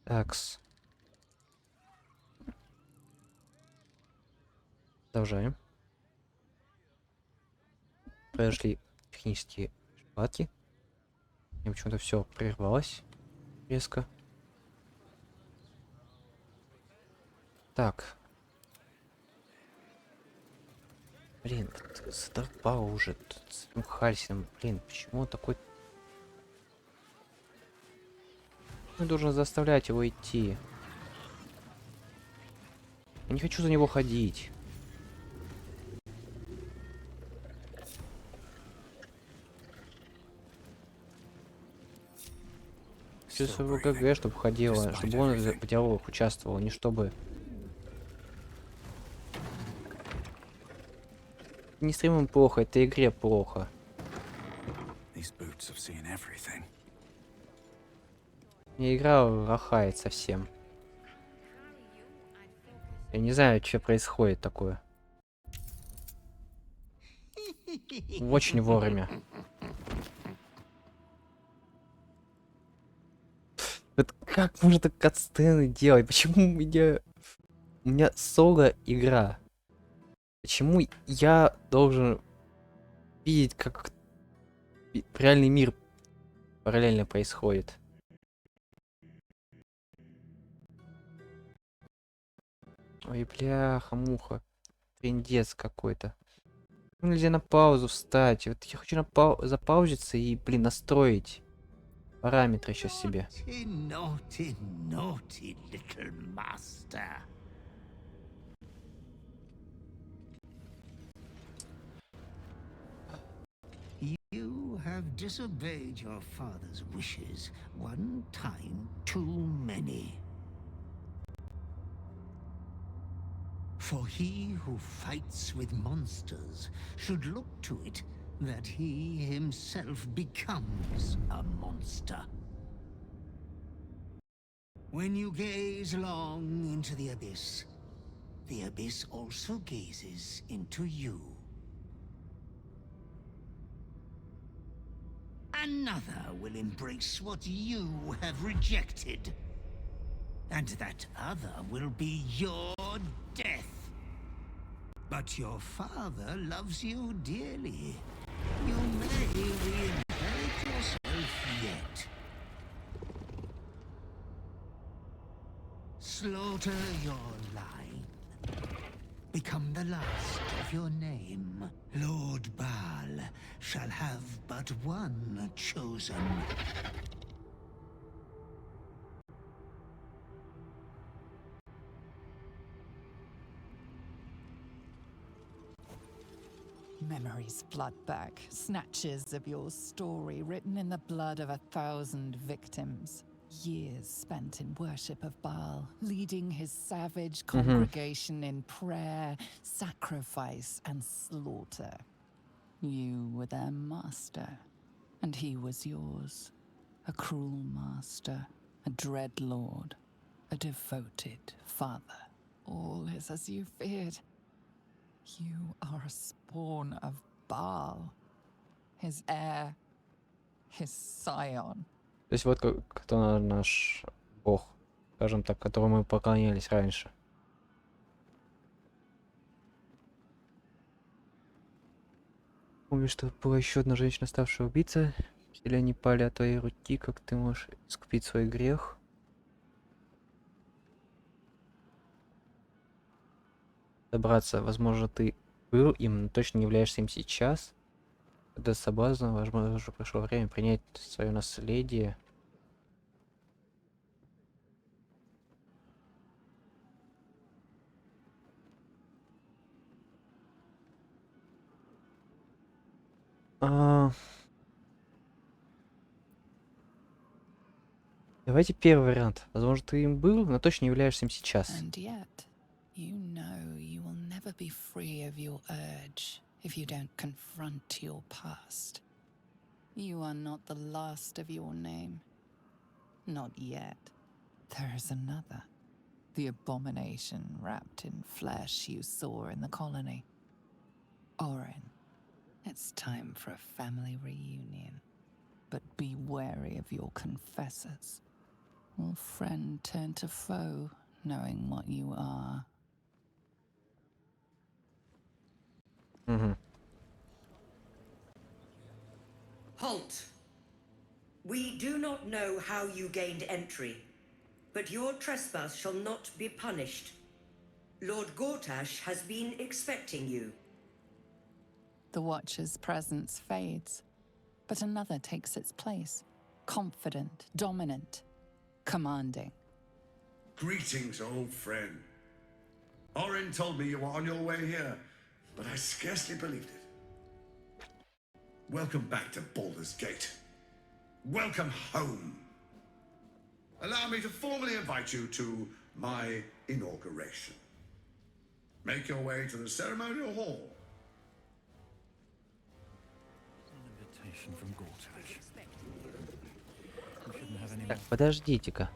Такс. Продолжаем. Произошли технические ошибки. И почему-то все прервалось резко. Так. Блин, задолбал уже тут с этим Хальсином. Блин, почему он такой... Я должен заставлять его идти. Я не хочу за него ходить. Все своего ГГ, чтобы ходило, чтобы он в диалогах участвовал, не чтобы... Не стримам плохо, это игре плохо. Мне игра лохает совсем. Я не знаю, что происходит такое. Очень вовремя. Вот как можно так катсцены делать? Почему у меня соло игра? Почему я должен видеть, как реальный мир параллельно происходит? Ой, бляха-муха. Трындец какой-то. Ну, нельзя на паузу встать. Вот я хочу запаузиться и, блин, настроить параметры сейчас себе. Naughty, naughty little master. You have disobeyed your father's wishes one time too many. For he who fights with monsters should look to it that he himself becomes a monster. When you gaze long into the abyss also gazes into you. Another will embrace what you have rejected. And that other will be your death. But your father loves you dearly. You may reinherit yourself yet. Slaughter your line. Become the last of your name. Lord Baal shall have but one chosen. Memories flood back, snatches of your story written in the blood of 1,000 victims. Years spent in worship of Baal, leading his savage congregation in prayer, sacrifice, and slaughter. You were their master, and he was yours. A cruel master, a dread lord, a devoted father. All is as you feared. You are a spawn of Baal, his heir, his scion. То есть вот кто наш бог, скажем так, которому мы поклонялись раньше. Помню, что была еще одна женщина, ставшая убийцей. Или они пали от твоей руки, как ты можешь искупить свой грех? Добраться, возможно, ты был им, но точно не являешься им сейчас. Когда соблазн, возможно, уже пришло время принять свое наследие. Давайте первый вариант. Возможно, ты им был, но точно не являешься им сейчас. You know you will never be free of your urge if you don't confront your past. You are not the last of your name. Not yet. There is another. The abomination wrapped in flesh you saw in the colony. Orin, it's time for a family reunion. But be wary of your confessors. Will friend turn to foe, knowing what you are? Halt! We do not know how you gained entry, but your trespass shall not be punished. Lord Gortash has been expecting you. The Watcher's presence fades, but another takes its place. Confident, dominant, commanding. Greetings, old friend. Orin told me you were on your way here, but I scarcely believed it. Welcome back to Baldur's Gate. Welcome home. Allow me to formally invite you to my inauguration. Make your way to the ceremonial hall. Invitation from Gortash. We shouldn't have any Так, подождите-ка.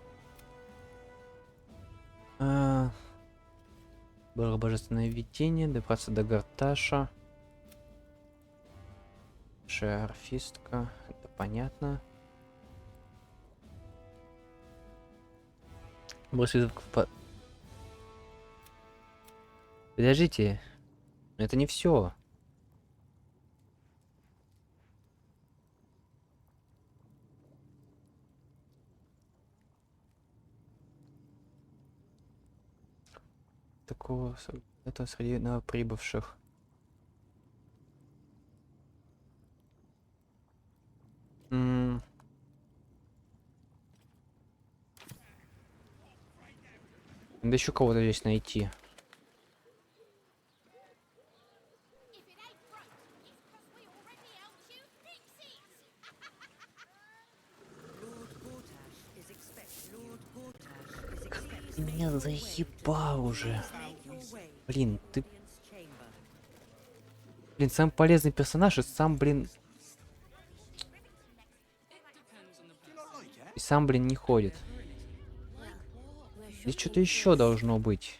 Было божественное видение, добраться до Гарташа. Шарфистка, это понятно. Брось вызов Подождите, это не все. Такого это среди новоприбывших. Надо еще кого-то здесь найти. Ты меня заебал уже. Блин, ты... Блин, самый полезный персонаж и сам, блин... И сам, блин, не ходит. Здесь что-то еще должно быть.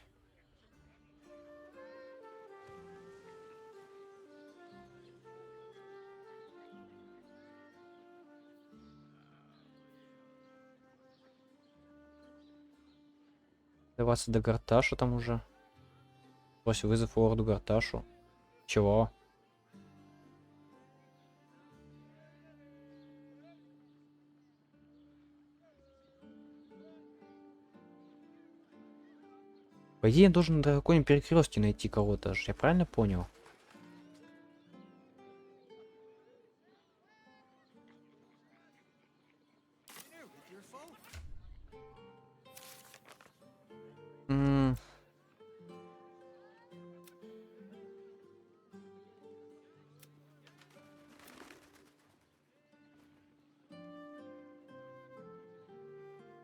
Даваться до Гарташу там уже. Брось вызов лорду Гарташу. Чего? По идее, я должен на какой-нибудь перекрестке найти кого-то. Я правильно понял?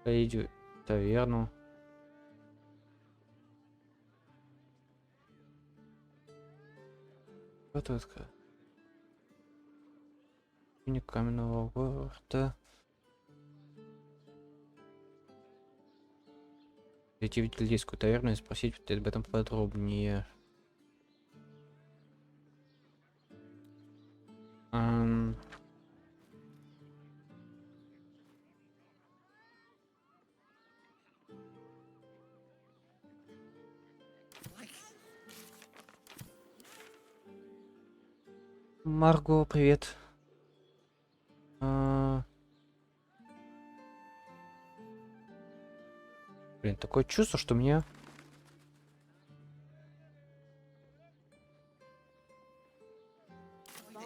Пойду в таверну. Вот это. Не каменного города. Зайти в Витальдейскую таверну и спросить об этом подробнее. Марго, привет. Блин, такое чувство, что мне...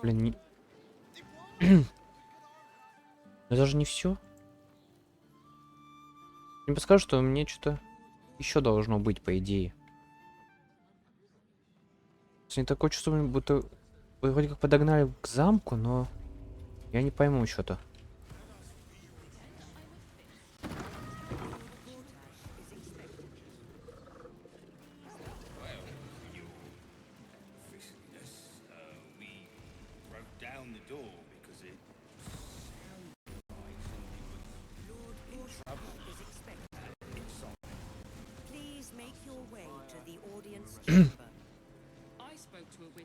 Блин, не... Это даже не все. Мне подскажут, что мне что-то еще должно быть, по идее. Не такое чувство, будто вы вроде как подогнали к замку, но я не пойму что-то.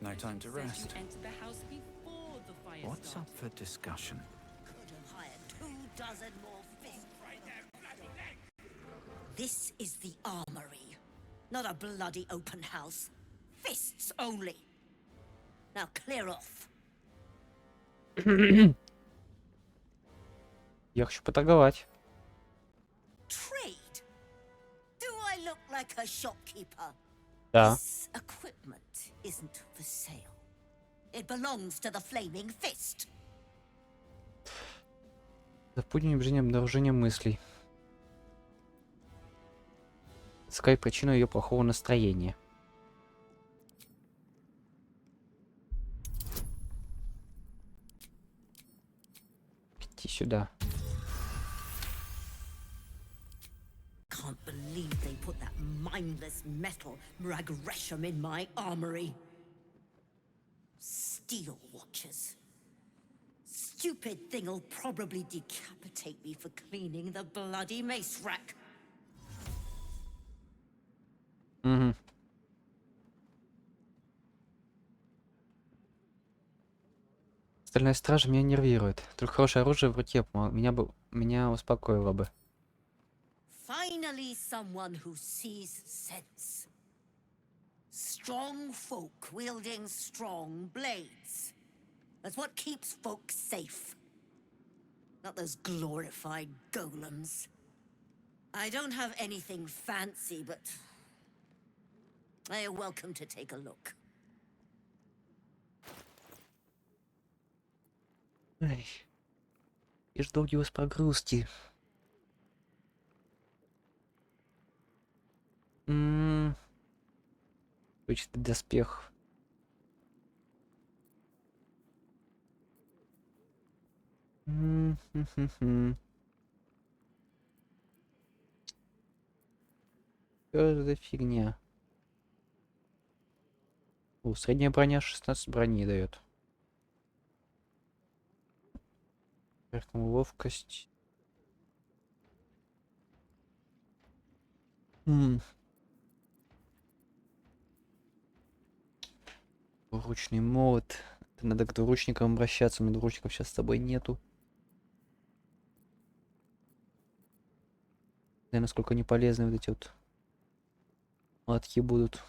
no time to rest. What's up for discussion? This is the armory, not a bloody open house. Fists only. Now clear off. Я хочу поторговать. Trade? Do I look like a shopkeeper? Да. This equipment isn't for sale. It belongs to the Flaming Fist. Запутание движения, обнаружение мыслей. Искать причину ее плохого настроения. Иди сюда. Can't believe they put that mindless metal Mragresham in my armory. Steel watchers. Stupid thing'll probably decapitate me for cleaning the bloody mace rack. Угу. Стальная стража меня нервирует. Только хорошее оружие в руке меня успокоило бы. Finally, someone who sees sense. Strong folk wielding strong blades. That's what keeps folk safe. Not those glorified golems. I don't have anything fancy, but you're welcome to take a look. Ай. И жду его с прогрузки. Вычистый доспех. Что за фигня? О, средняя броня 16 брони дает. Ловкость. Двуручный молот. Это надо к двуручникам обращаться. У меня двуручников сейчас с тобой нету. Да, насколько они полезны вот эти вот молотки будут.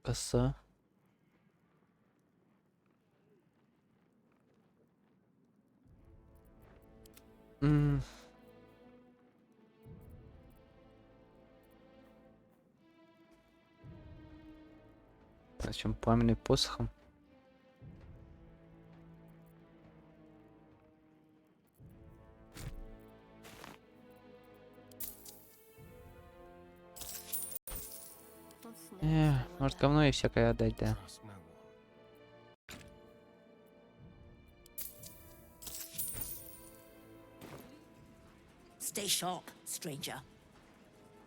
Коса. Зачем пламенный посохом? Может говно и всякое отдать, да. Stay sharp, stranger.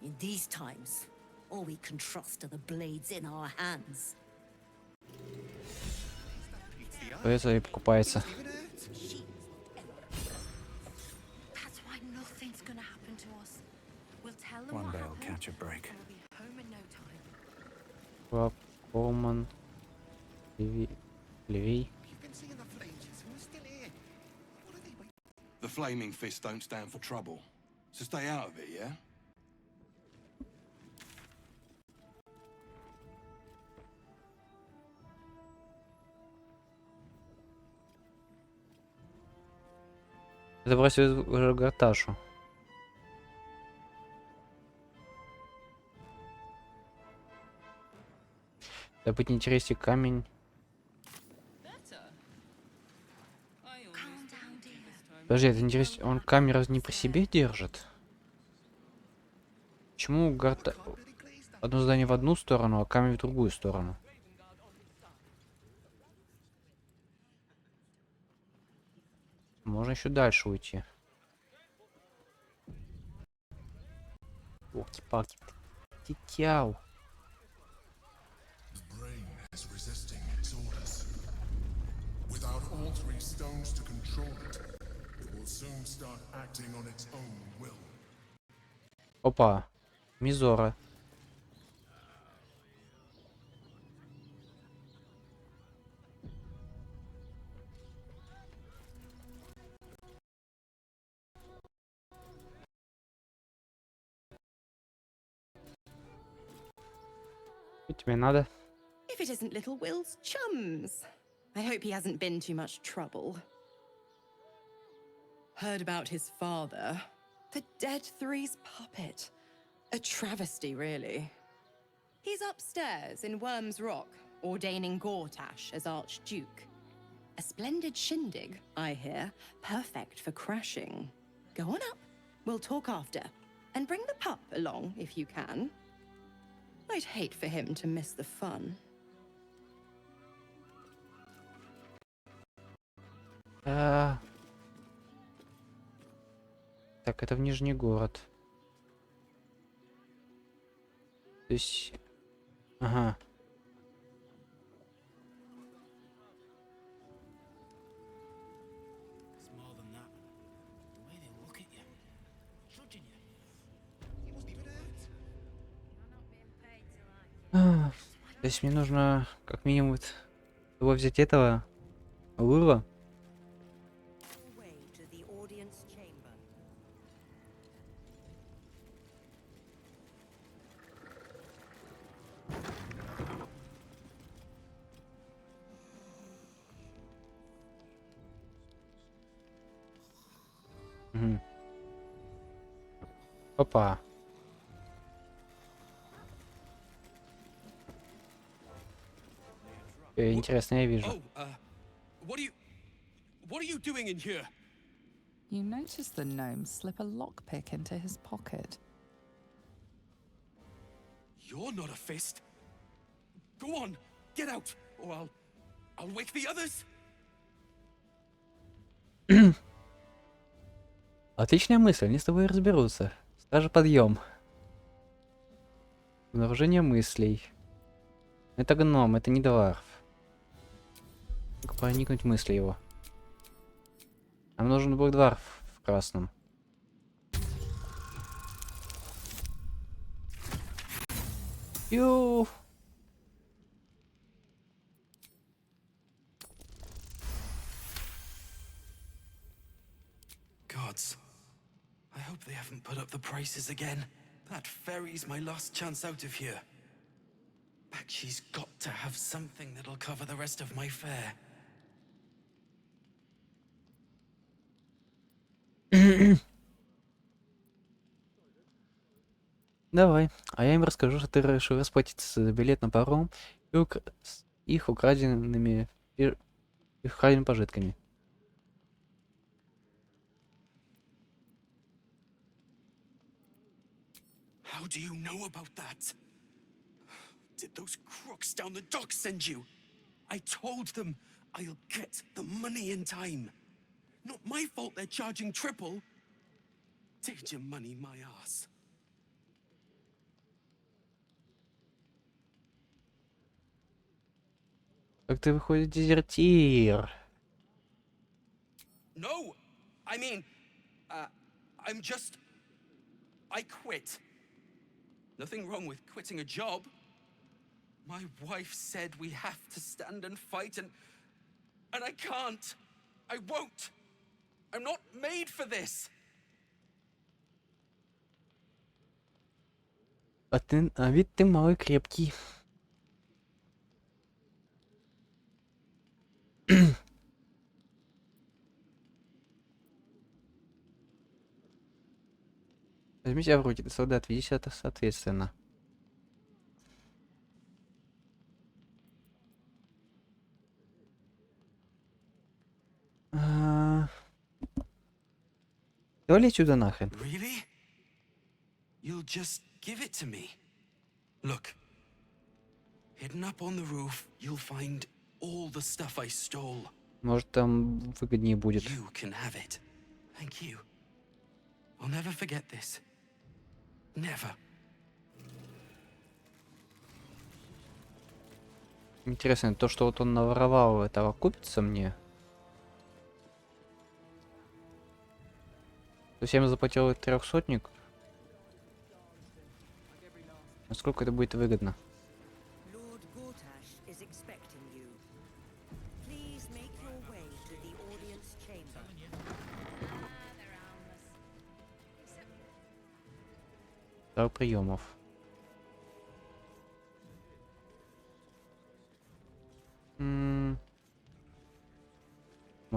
In these times, all we can trust are the blades in our hands. Это и покупается. That's why nothing's gonna happen to us. We'll tell them One what day I'll happened, catch a break. and we'll be home in no time. Коман. Левей. You've been seeing the flames, and we're still here. What are they waiting? The Flaming Fist don't stand for trouble, so stay out of it, yeah? Забросил уже Гарташу. Добыть интересный камень. Подожди, это интересно, он камеру не по себе держит? Почему Гарта... одно здание в одну сторону, а камень в другую сторону? Можно еще дальше уйти. Палки-палки. Тетяу. Is resisting its orders. Without all three stones to control it, it will soon start acting on its own will. Опа. Мизора. Что тебе надо? If it isn't little Will's chums. I hope he hasn't been too much trouble. Heard about his father. The Dead Three's puppet. A travesty, really. He's upstairs in Worm's Rock, ordaining Gortash as Archduke. A splendid shindig, I hear. Perfect for crashing. Go on up. We'll talk after. And bring the pup along, if you can. I'd hate for him to miss the fun. Так, это в Нижний город. То есть... Ага. То есть мне нужно как минимум вот его взять этого Лыла. Угу. Опа. Интересно, я вижу. What are you doing in here? You notice the gnome slip a lockpick into his pocket. You're not a fist. Go on, get out, or I'll wake the others. Отличная мысль, они с тобой разберутся. Даже подъем. Обнаружение мыслей. Это гном, это не дварф. Как проникнуть в мысли его. Нам нужен был дварф в красном. Ю. Gods, I hope they haven't put up the prices again. That ferry's my last chance out of here. Bakshi's got to have something that'll cover the rest of my fare. Давай. А я им расскажу, что ты решил расплатиться за билет на паром и с их украденными пожитками. How do you know about that? Did those crooks down the dock send you? I told them I'll get the money in time. Not my fault they're charging triple. Did your money my ass? Как ты выходит дезертир? No, I mean, I'm just... I quit. Nothing wrong with quitting a job. My wife said we have to stand and fight, and I can't. I won't. I'm not made for this. А ведь ты малый крепкий. Возьми себя в руки, ты солдат, веди себя соответственно. Давай отсюда нахрен. Really? You'll just give it to me? Look. Hidden up on the roof, you'll find all the stuff I stole. Может, там выгоднее будет. You can have it. Thank you. I'll never forget this. Never. Интересно, то, что вот он наворовал, это окупится мне? То есть я ему заплатил 300. Насколько это будет выгодно? Lord Gortash is expecting you. Please make your way to the audience chamber. Зал приемов.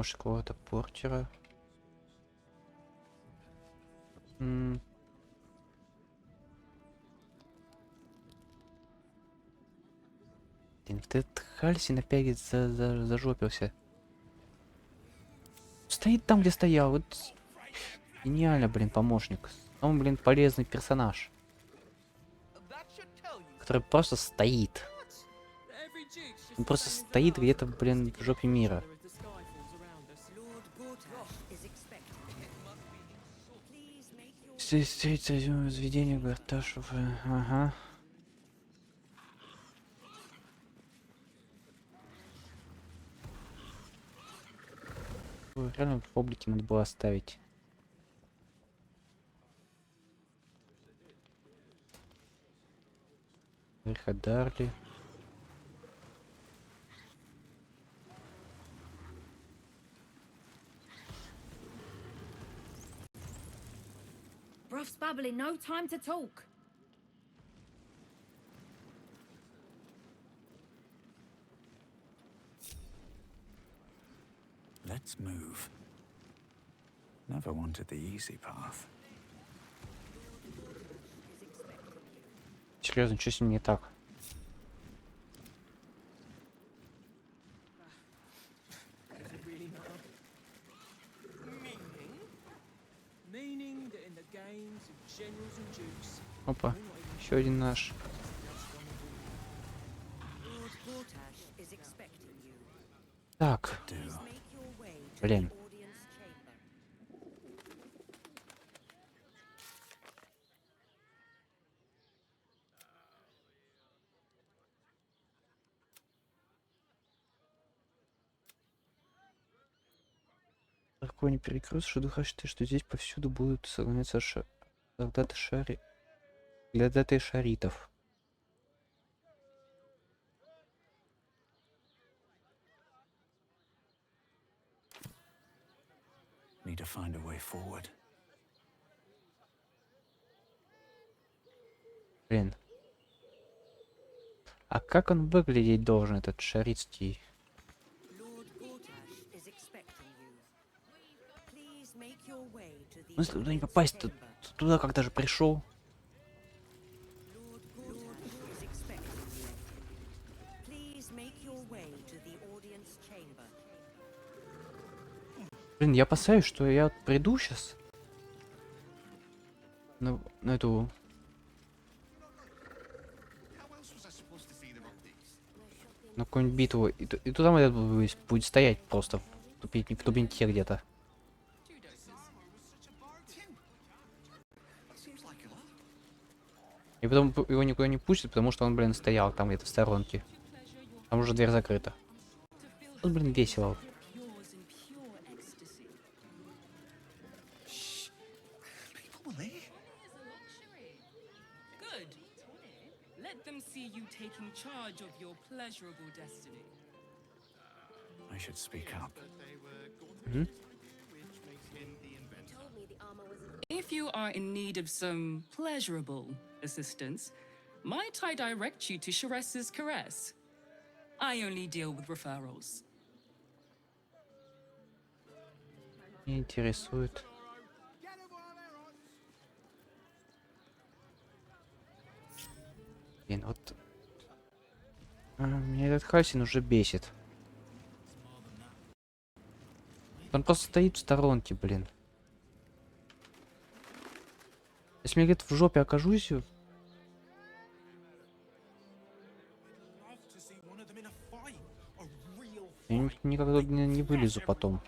Может, какого-то портера. Этот Хальсин опять зажопился. Стоит там, где стоял. Вот гениально, блин, помощник. Он, блин, полезный персонаж. Который просто стоит. Он просто стоит где-то, блин, в жопе мира. Здесь заведение Гарташев. Ага. Ой, реально в облике надо было оставить. Выходарли. Bruff's babbling, no time to talk. Let's move. Never wanted the easy path. Серьезно, что с ним не так? Опа, еще один наш. Так, блин. Такой не перекрылся, что думаешь ты, что здесь повсюду будут сохраняться солдаты шаритов. Need to find a way forward. Блин. А как он выглядеть должен, этот шаритский? Ну, если туда не попасть, то туда как даже пришел. Блин, я опасаюсь, что я приду сейчас на эту... На какую-нибудь битву. И туда будет стоять просто в тупеньке где-то. И потом его никуда не пустят, потому что он, блин, стоял там где-то в сторонке. Там уже дверь закрыта. Вот, блин, весело. I should speak up. If you are in need of some pleasurable assistance, might I direct you to Sharess's Caress? I only deal with referrals. Меня интересует. Блин, вот... меня этот Хальсин уже бесит. Он просто стоит в сторонке, блин. Если я где-то в жопе окажусь... Я никогда не вылезу потом.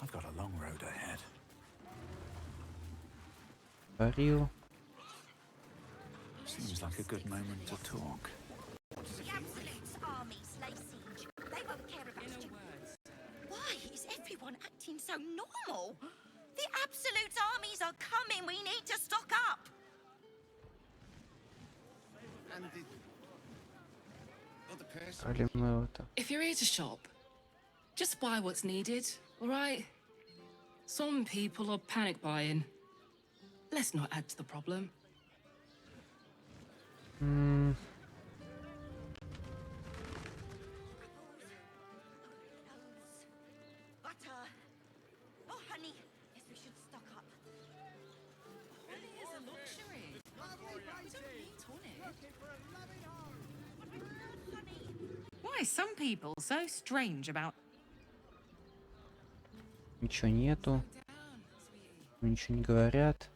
I've got a long road ahead. Парил. Seems like a good moment to talk. The Absolute's armies lay siege. They won't care about you. Why is everyone acting so normal? The Absolute's armies are coming. We need to stock up. And the other person. Проблема-то. If you're here to shop, just buy what's needed, all right? Some people are panic buying. Let's not add to the problem. Butter. Oh, honey. Yes, we should stock up. Honey is a luxury. We don't need tonic. Why are some people so strange about... Ничего нету. Ничего не говорят.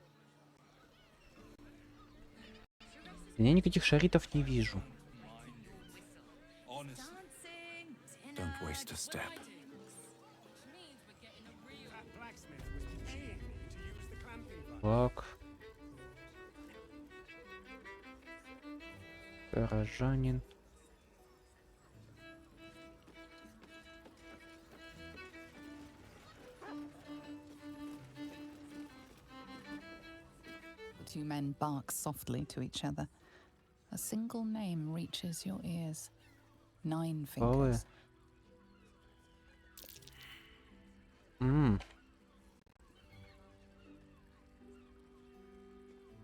Я никаких шаритов не вижу. Don't waste a step. Так. Горожанин. The two men bark softly to each other. A single name reaches your ears. 9 fingers.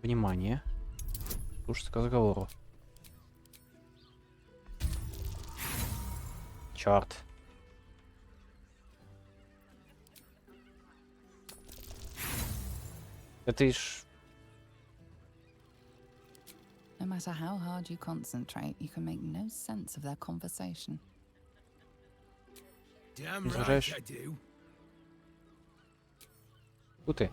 Внимание. Слушайте к разговору. Черт. Это ж... No matter how hard you concentrate, you can make no sense of their conversation. Damn right I do. Фу ты.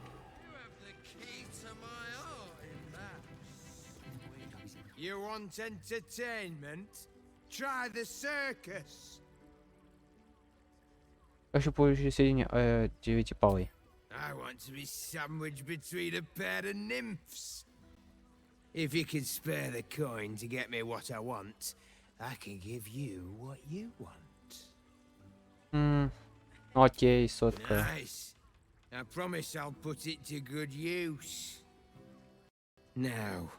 You want entertainment? Try the circus. Хочу получить сведения о девятипалой. I want to be sandwiched between a pair of nymphs. If you can spare the coin to get me what I want, I can give you what you want. Окей, сотка. Nice. I promise I'll put it to good use. Now,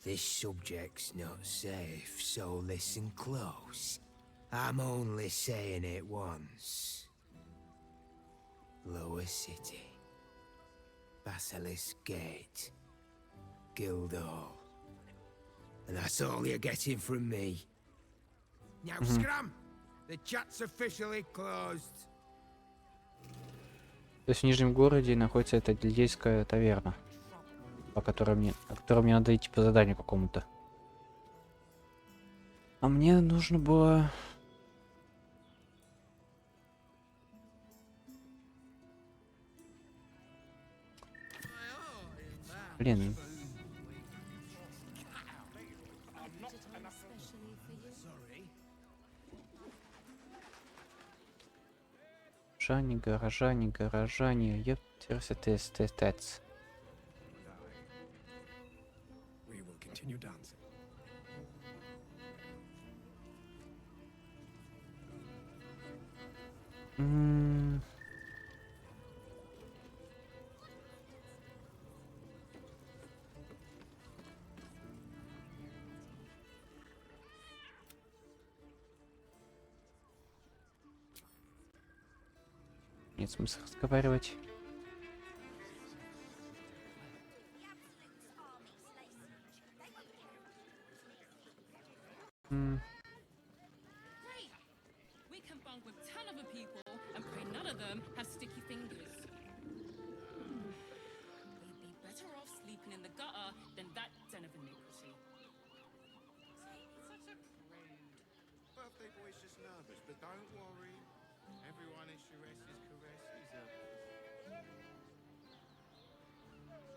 this subject's not safe, so listen close. I'm only saying it once. Lower City. Basilisk Gate. Guildhall. And that's all you're getting from me. Now scram! The chat's officially closed. То есть в Нижнем городе находится эта дельдейская таверна, о которой мне надо идти по заданию какому-то. А мне нужно было... Блин. Горожане, ёптерсетестец. We will continue dancing. Нет смысла разговаривать. We can bunk with 10 other people and pray none of them have sticky fingers. We'd be better off sleeping in the gutter than that den of iniquity. Such a prude. Birthday boy's just nervous, but don't worry. Everyone is Sharess's caresses.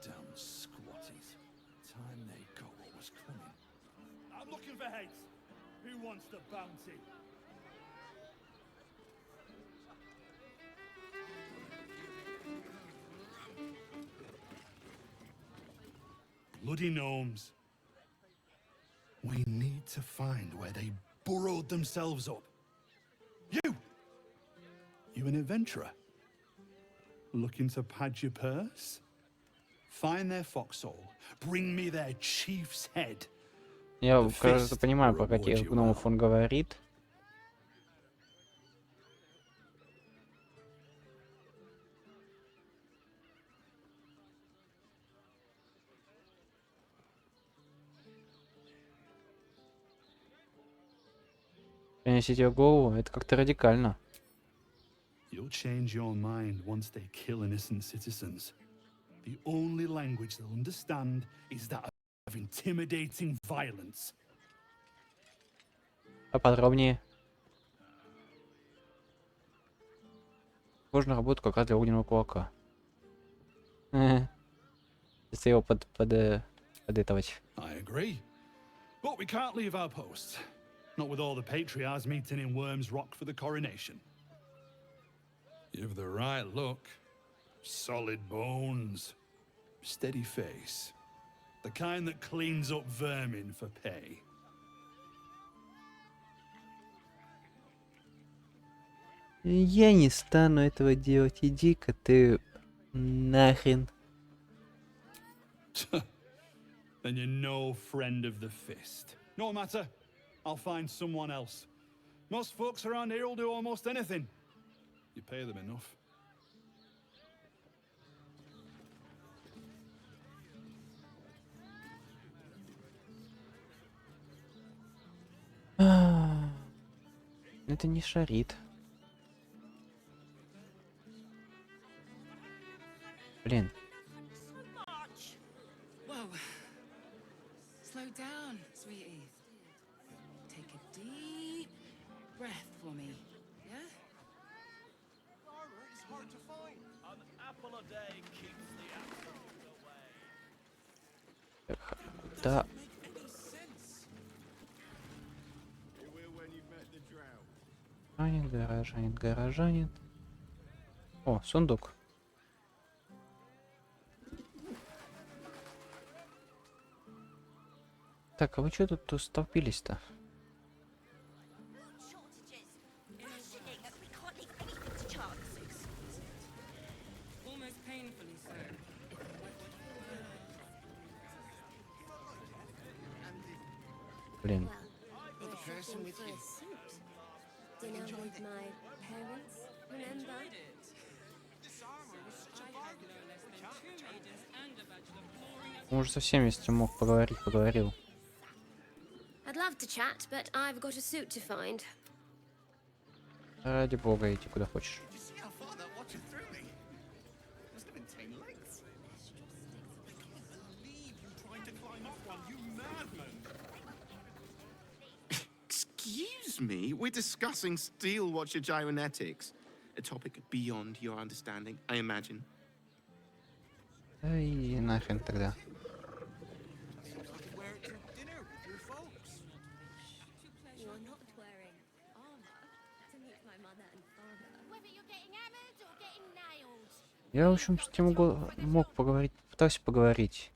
Damn squatties. Time they got what was coming. I'm looking for heads. Who wants the bounty? Bloody gnomes. We need to find where they burrowed themselves up. You an adventurer? Looking to pad your purse? Find their foxhole, bring me their chief's head, Я, кажется, понимаю, про каких гномов он говорит. Переносить его голову, это как-то радикально. You'll change your mind once they kill innocent citizens. The only language they'll understand is that of intimidating violence. Поподробнее. Можно работу как раз для огненного кулака. Если его подэтовать. I agree. But we can't leave our posts. Not with all the patriarchs meeting in Worms Rock for the coronation. You've the right look. Solid bones. Steady face. The kind that cleans up vermin for pay. Я не стану этого делать. Иди-ка ты нахрен. Then you're no friend of the fist. No matter. I'll find someone else. Most folks around here will do almost anything. You pay them enough. Это не шарит. Блин. Whoa. Slow down, sweetie. Take a deep breath for me. Yeah? It's hard to find. An apple a day keeps the absolute away. Да. Горожанин. О, сундук. Так, а вы что тут столпились-то? Блин. Может, со всеми, если мог поговорить, поговорил. I'd love to chat, but I've got a suit to find. Ради бога, иди куда хочешь. Excuse me, we're discussing steel watcher gyrometics. A topic beyond your understanding, I imagine. Ай, нахрен тогда. Я, в общем, с кем мог поговорить, пытался поговорить.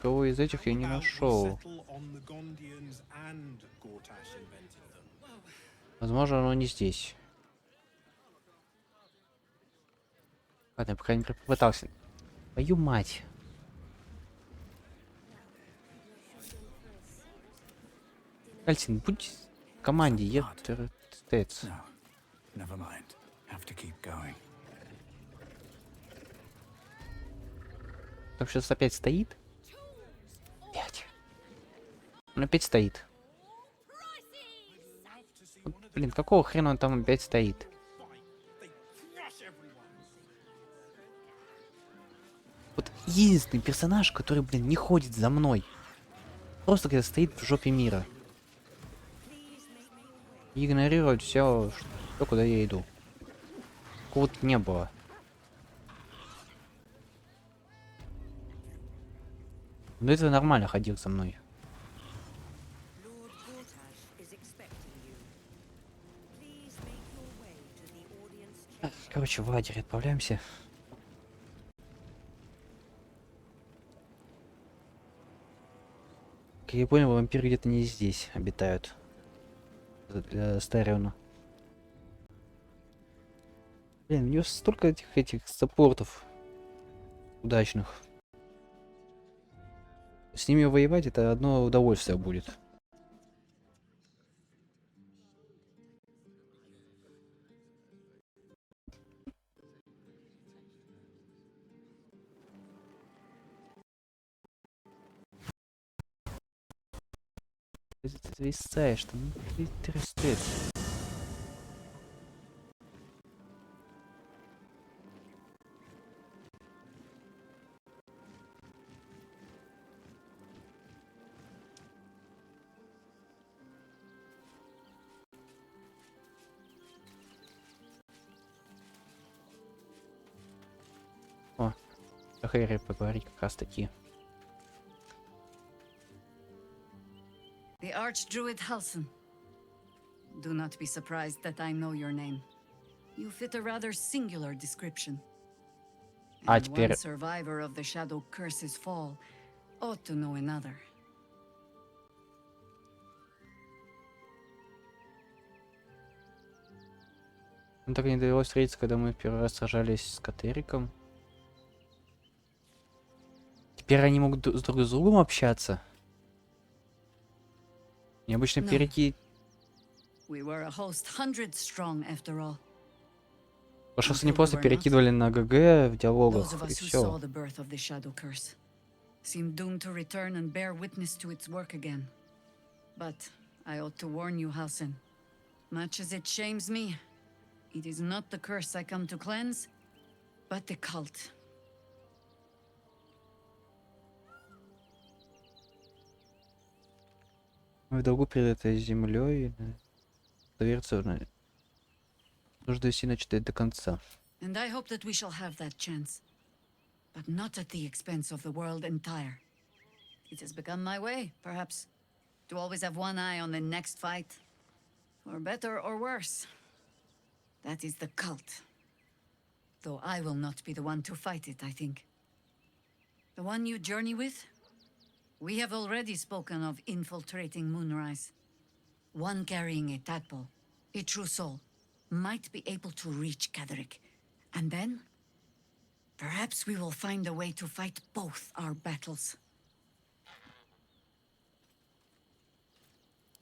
Кого из этих я не нашел. Возможно, оно не здесь. Ладно, я, по крайней мере, попытался. Твою мать. Кальцин, будь в команде, я тец. Там сейчас опять стоит? Блять. Он опять стоит. Вот, блин, какого хрена он там опять стоит? Вот единственный персонаж, который, блин, не ходит за мной. Просто когда стоит в жопе мира. И игнорирует все, что куда я иду. Кого-то не было. Но это нормально ходил со мной. Короче, в лагерь отправляемся. Как я понял, вампиры где-то не здесь обитают. Стариона. Блин, у него столько этих саппортов. удачных. С ними воевать это одно удовольствие будет. Ты зависаешь, там ты растет. О, о Хэри поговорить как раз таки. The Archdruid Halson. Do not be surprised that I know your name. You fit a rather singular description. А And теперь... one survivor of the Shadow Curse's fall ought to know another. Ну так и не довелось встретиться, когда мы в первый раз сражались с Катериком. Теперь они могут с друг с другом общаться. Необычно перейти... We were a host 100 strong after all. Потому что не просто перекидывали на ГГ в диалогах, и все. Seem doomed to return and bear witness to its work again. But I ought to warn you, Halsin. Much as it shames me, it is not the curse I come to cleanse, but the cult. Мы в долгу перед этой землей. Довериться нужно довести начатое до конца. And I hope that we shall have that chance. But not at the expense of the world entire. It has become my way, perhaps, to always have one eye on the next fight. For better or worse. That is the cult. Though I will not be the one to fight it, I think. The one you journey with? We have already spoken of infiltrating Moonrise. One carrying a tadpole, a true soul, might be able to reach Ketheric. And then, perhaps we will find a way to fight both our battles.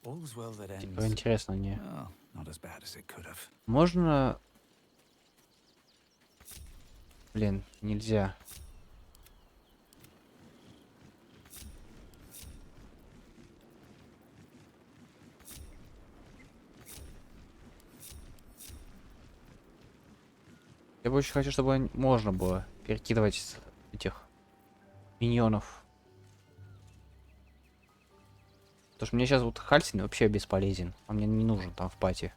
Типа интересно мне. Можно... Блин, нельзя. Я больше хочу, чтобы можно было перекидывать этих миньонов. Потому что мне сейчас вот Хальсин вообще бесполезен. Он мне не нужен там в пати.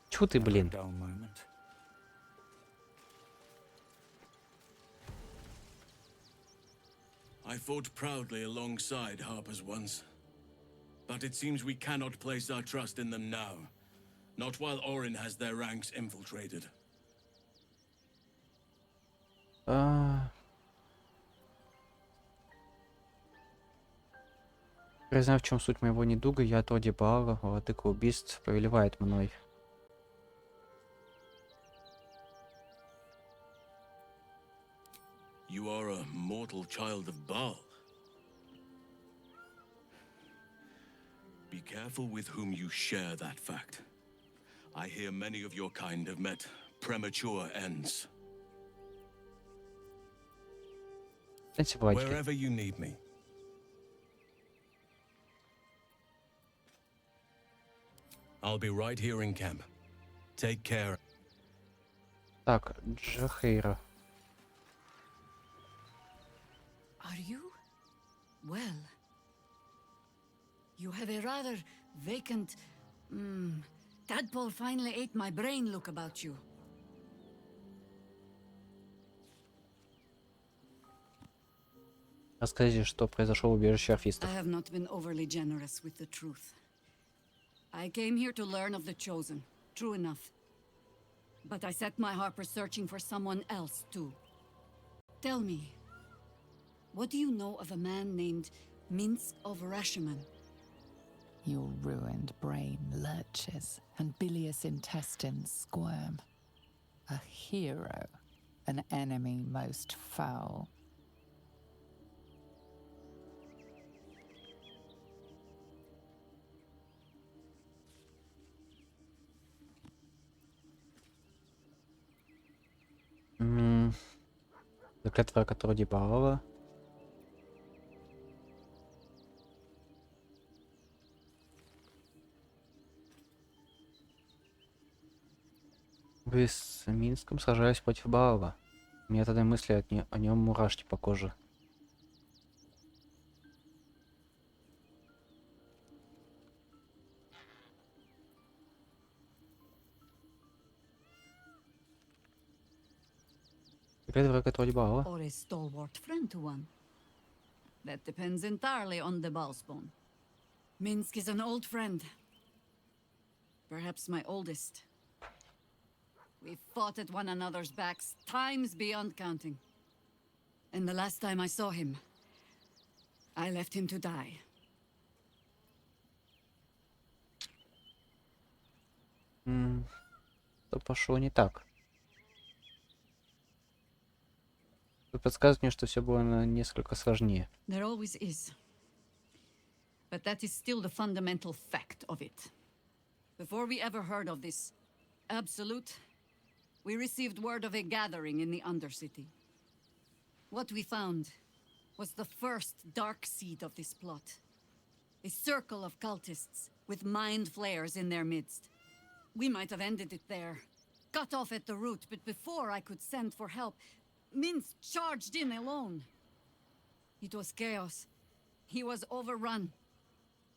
Чё ты, блин? I fought proudly alongside Harpers once. But it seems we cannot place our trust in them now. Not while Orin has their ranks infiltrated. Признав, в чем суть моего недуга, я Тоди Баала, владыка убийств, повелевает мной. You are a mortal child of Baal. Be careful with whom you share that fact. I hear many of your kind have met premature ends. Wherever you need me. I'll be right here in camp. Take care. Так, Джахейра. Are you? Well. You have a rather vacant... Tadpole finally ate my brain look about you. Расскажи, что произошло в убежище орфистов. I have not been overly generous with the truth. I came here to learn of the Chosen, true enough. But I set my Harper searching for someone else, too. Tell me, what do you know of a man named Minsk of Rashomon? Your ruined brain lurches, and bilious intestines squirm. A hero, an enemy most foul. Заклятва, которая дебалова. Вы с Минском сражались против Балова. У меня тогда мысли о нем мурашки по коже. Заклятва, которая дебалова. Or a stalwart friend to one. That depends entirely on the ballspawn. Minsk is an old friend. Perhaps my oldest. We fought at one another's backs times beyond counting. And the last time I saw him, I left him to die. Что пошло не так? Вы подсказываете мне, что все было несколько сложнее. There always is. But that is still the fundamental fact of it. Before we ever heard of this absolute, we received word of a gathering in the Undercity. What we found was the first dark seed of this plot. A circle of cultists with mind flayers in their midst. We might have ended it there, cut off at the root, but before I could send for help, Minsk charged in alone. It was chaos. He was overrun,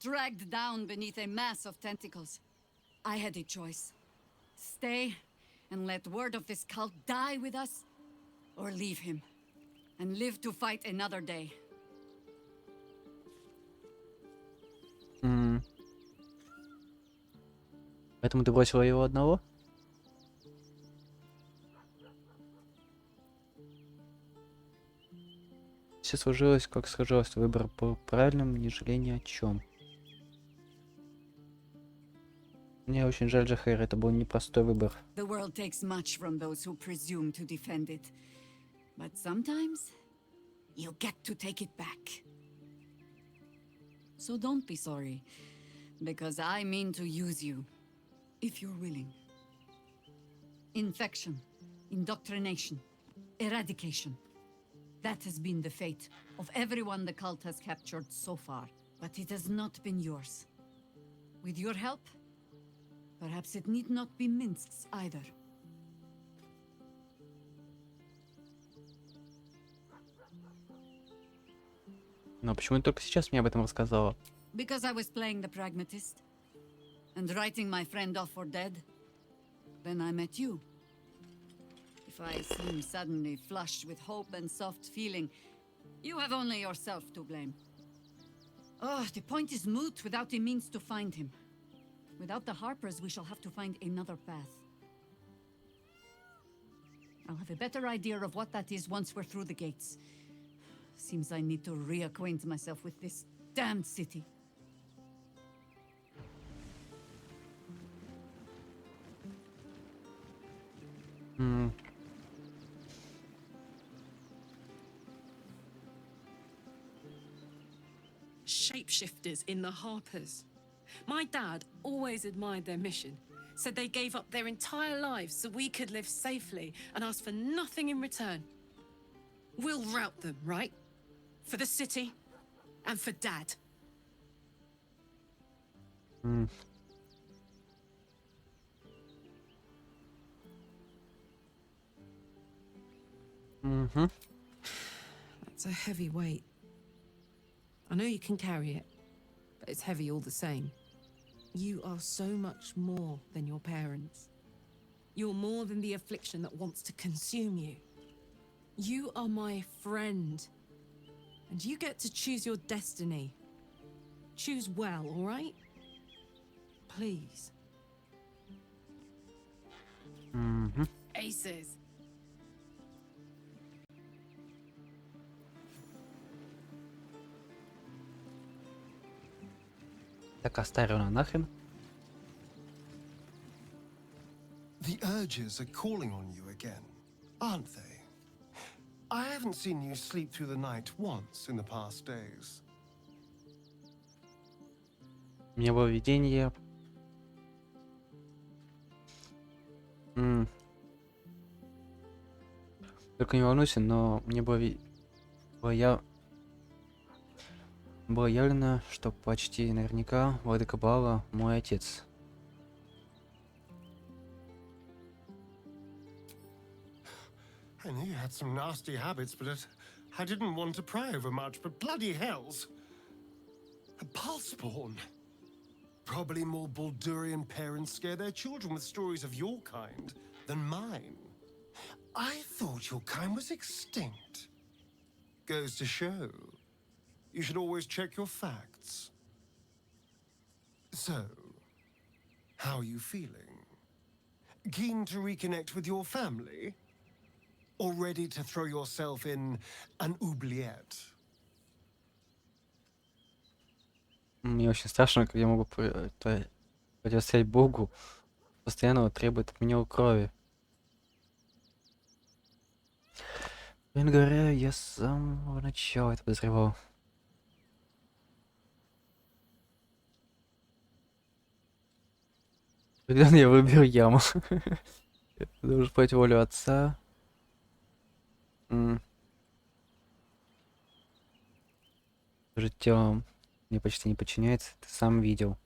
dragged down beneath a mass of tentacles. I had a choice. Stay and let word of this cult die with us, or leave him and live to fight another day. Поэтому ты бросила его одного? Все сложилось, как сложилось. Выбор был правильным, не жалея ни о чем. Мне очень жаль, Джахейр, это был непростой выбор. The world takes much from those who presume to defend it. But sometimes, you get to take it back. So don't be sorry, because I mean to use you, if you're willing. Infection, indoctrination, eradication. That has been the fate of everyone the cult has captured so far, but it has not been yours. With your help, perhaps it need not be Minsk's either. Но почему ты только сейчас мне об этом рассказала? Because I was playing the pragmatist and writing my friend off for dead. Then I met you. If I seem suddenly flushed with hope and soft feeling, you have only yourself to blame. Oh, the point is moot without a means to find him. Without the Harpers, we shall have to find another path. I'll have a better idea of what that is once we're through the gates. Seems I need to reacquaint myself with this damned city. Shapeshifters in the Harpers. My dad always admired their mission. Said they gave up their entire lives so we could live safely and asked for nothing in return. We'll rout them, right? For the city and for Dad. That's a heavy weight. I know you can carry it, but it's heavy all the same. You are so much more than your parents. You're more than the affliction that wants to consume you. You are my friend. And you get to choose your destiny. Choose well, all right? Please. Aces. Так, оставлю на нахрен. The urges are calling on you again, aren't they? I haven't seen you sleep through the night once in the past days. У меня было видение. Только не волнуйся, но мне было явлено, что почти наверняка владыка Бала мой отец. I knew you had some nasty habits, but I didn't want to pry over much, but bloody hells. A Balspawn. Probably more Baldurian parents scare their children with stories of your kind than mine. I thought your kind was extinct. Goes to show. You should always check your facts. So, how are you feeling? Keen to reconnect with your family? Or ready to throw yourself in an oubliette? Мне очень страшно, как я могу противостоять Богу, постоянно требует от меня крови. Блин, говоря, я с самого начала это подозревал. Когда я выберу яму. Должен против волю отца. Уже телом мне почти не подчиняется, ты сам видел.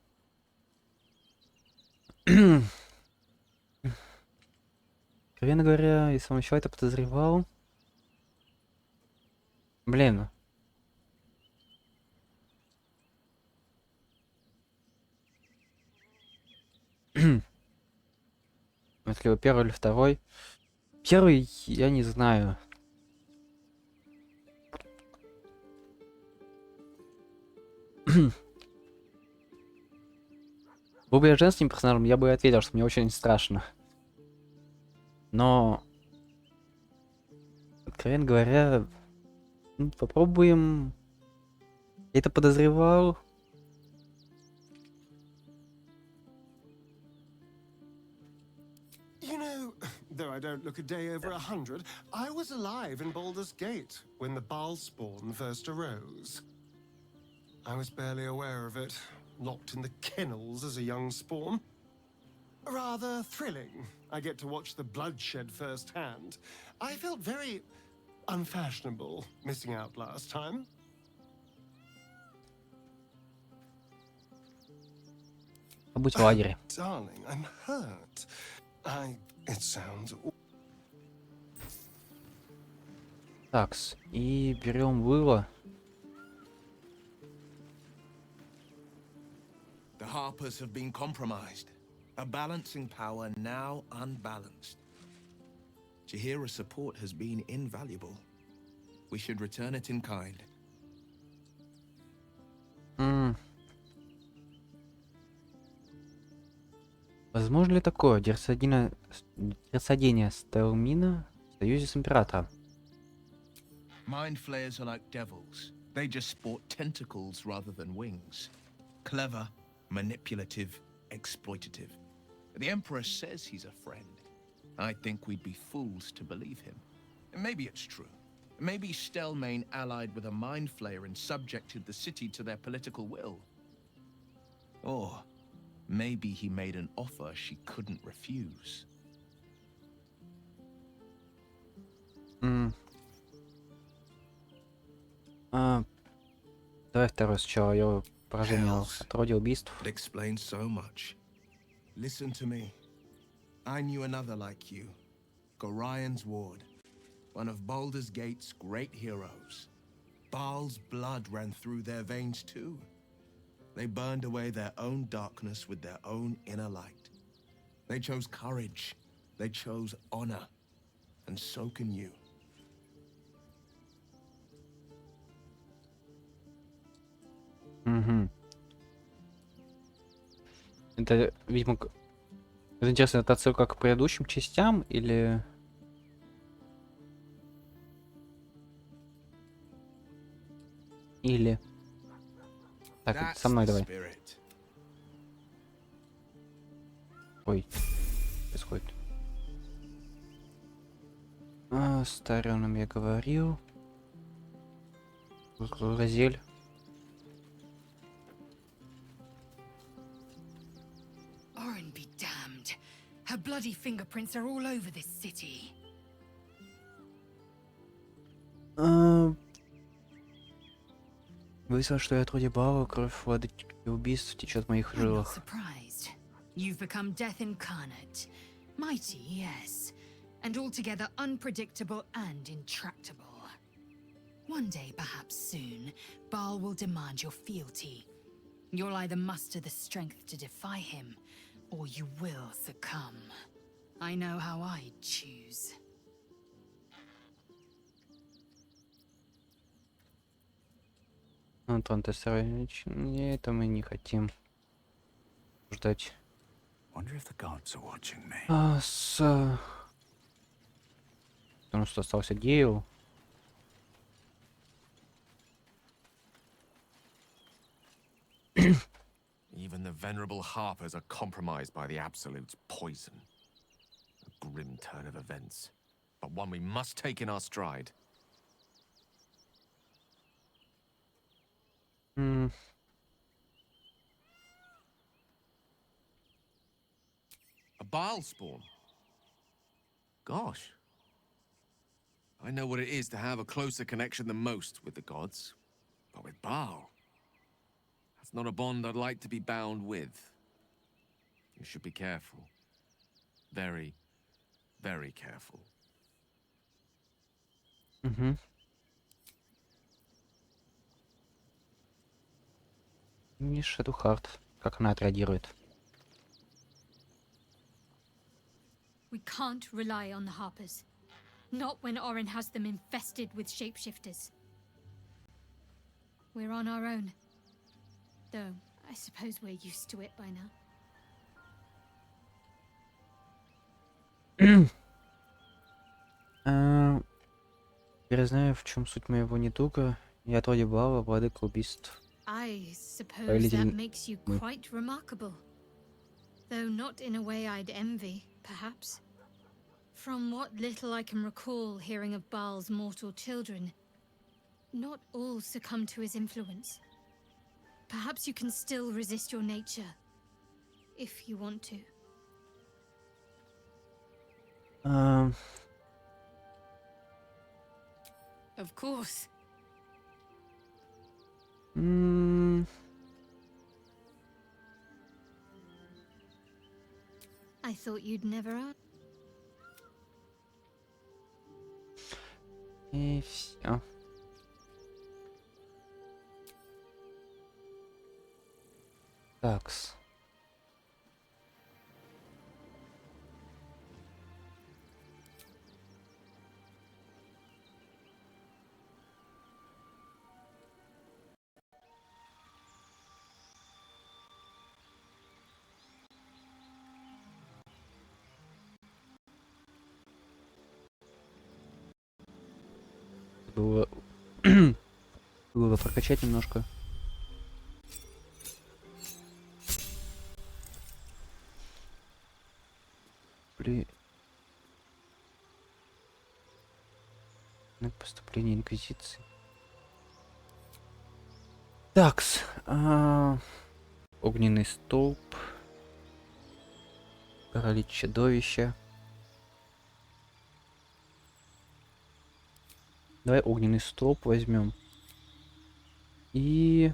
Откровенно говоря, я с самого начала это подозревал. Блин. Это либо первый или второй. Первый я не знаю. Был бы я женским персонажем, я бы ответил, что мне очень страшно. Но, откровенно говоря, попробуем. Я это подозревал. You know, though I don't look a day over 100, I was alive in Baldur's Gate when the Balspawn first arose. I was barely aware of it, locked in the kennels as a young spawn. Rather thrilling. I get to watch the bloodshed firsthand. I felt very unfashionable missing out last time. Побудь в лагере. Darling, I'm hurt. It sounds... Такс, и берем выло. The Harpers have been compromised. A balancing power now unbalanced. Jahira's support has been invaluable. We should return it in kind. Возможно ли такое дерзодение Стелмина в союзе с императором? Mind flayers are like devils. They just sport tentacles rather than wings. Clever, manipulative, exploitative. The Emperor says he's a friend. I think we'd be fools to believe him. Maybe it's true. Maybe Stelmane allied with a mind flayer and subjected the city to their political will. Or maybe he made an offer she couldn't refuse. Давай второй сначала. Я поражение от рода убийств. It explains so much. Listen to me. I knew another like you. Gorian's ward. One of Baldur's Gate's great heroes. Baal's blood ran through their veins too. They burned away their own darkness with their own inner light. They chose courage. They chose honor. And so can you. Это, видимо, это интересно, это отсылка к предыдущим частям или... Или... Так, со мной давай. Ой, происходит. С Тарианом я говорил. Газель. Orin be damned. Her bloody fingerprints are all over this city. Выяснилось, что я от Бала, кровь воды и убийств течет в моих I'm not жилах. surprised. You've become death incarnate. Mighty, yes. And altogether unpredictable and intractable. One day, perhaps soon, Baal will demand your fealty. You'll either muster the strength to defy him, or you will succumb. I know how I'd choose. Антон, ты сравнить? Не, это мы не хотим ждать. Потому что остался Гейл. Even the venerable harpers are compromised by the Absolute's poison. A grim turn of events, but one we must take in our stride. A Baal spawn? Gosh. I know what it is to have a closer connection than most with the gods. But with Baal, that's not a bond I'd like to be bound with. You should be careful. Very, very careful. Видишь эту Харт, как она отреагирует. We can't rely on the Harpers. Not when Orin has them infested with shapeshifters. We're on our own. Though, I suppose we're used to it by now. Я знаю, в чем суть моего недуга. Я от Бала, владыка убийств. I suppose that makes you quite remarkable. Though not in a way I'd envy, perhaps. From what little I can recall hearing of Baal's mortal children, not all succumb to his influence. Perhaps you can still resist your nature, if you want to. Of course. I thought you'd never ask. И все. Такс. Было было прокачать немножко. Поступление Инквизиции. Такс. Огненный столб. Паралич чудовища. Давай огненный столб возьмем. И...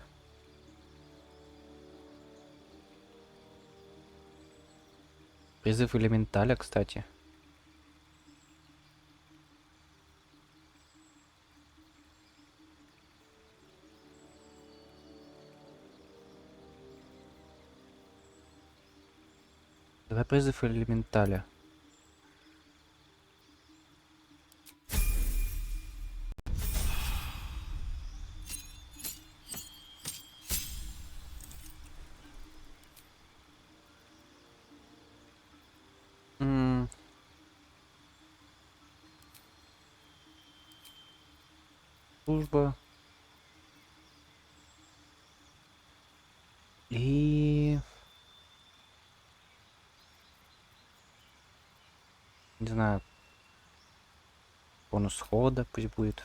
призыв элементаля, кстати. Давай призыв элементаля. Служба. И... не знаю. Конус холода пусть будет.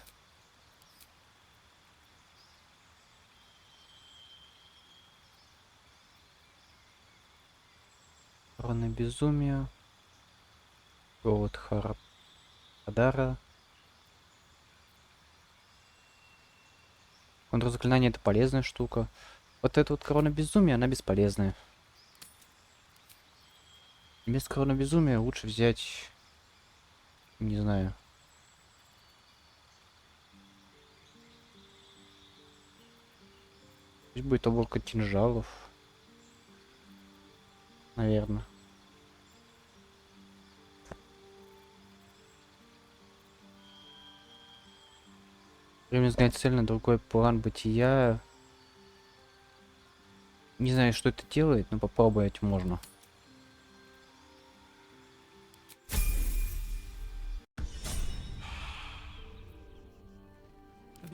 Корона безумия. Голод Хадара. Контрзаклинание — это полезная штука. Вот эта вот корона безумия, она бесполезная. Без короны безумия лучше взять, не знаю. Пусть будет облако кинжалов. Наверное. Время знать цель на другой план бытия. Не знаю, что это делает, но попробовать можно.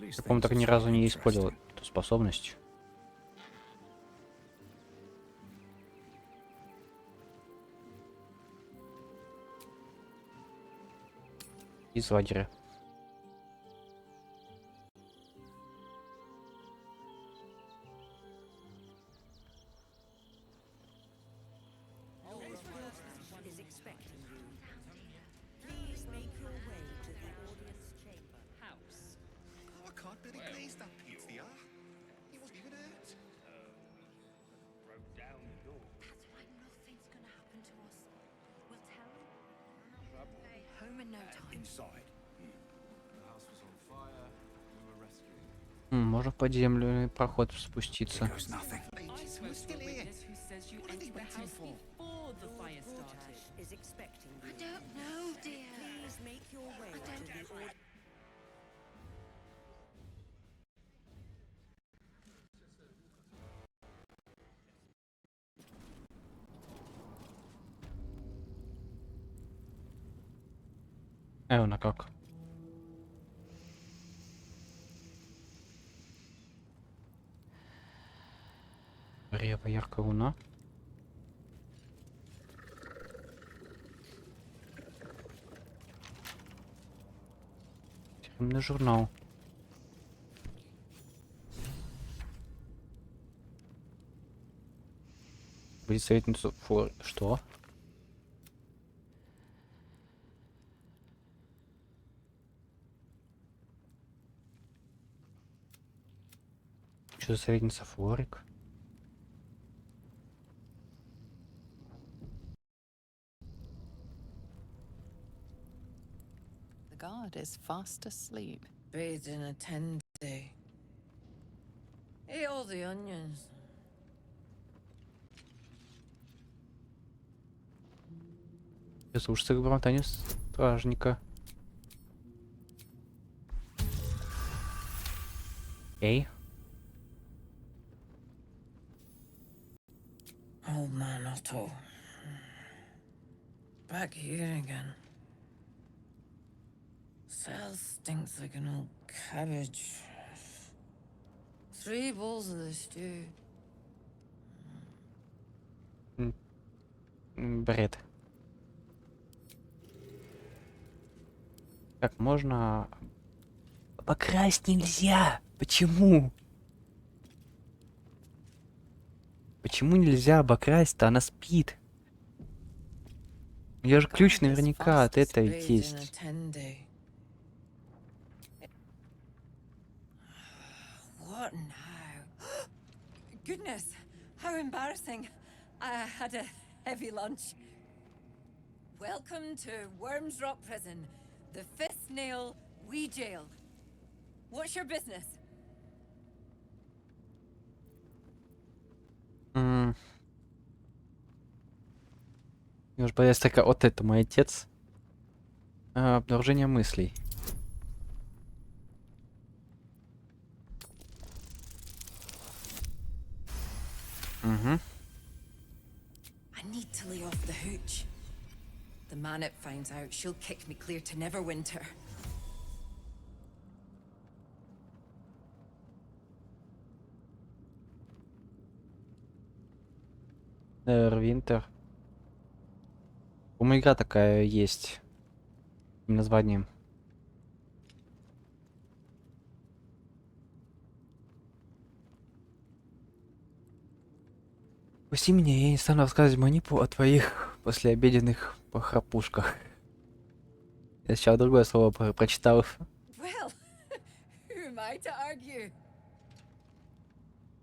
Я, по-моему, так ни разу не использовал эту способность. Из лагеря. Можно под землю проход спуститься. Она как? Ревая яркая луна. Темный журнал. Будет советницу фор. Что? Что за советница Флорик? God is fast asleep. Bathed in a 10-day. Ate all the onions. Слушайте бормотание стражника. Эй. Old man Otto. Back here again. Cell stinks like an old cabbage. 3 bowls of the stew. Бред. Как можно... Покрасть нельзя! Почему? Почему нельзя обокрасть-то? Она спит. У нее же ключ наверняка от этого есть. What now? Goodness, how embarrassing. I had a heavy lunch. Welcome to Worms Rock Prison, the 5th nail, we jail. What's your business? Может появится такая, вот это мой отец. Обнаружение мыслей. Угу. I need to lay off the hooch. The man it finds out, she'll kick me clear to Neverwinter. Neverwinter. По-моему, игра такая есть. Названием. Пусти меня, я не стану рассказывать Манипу о твоих послеобеденных похрапушках. Я сейчас другое слово прочитал. Well, who am I to argue?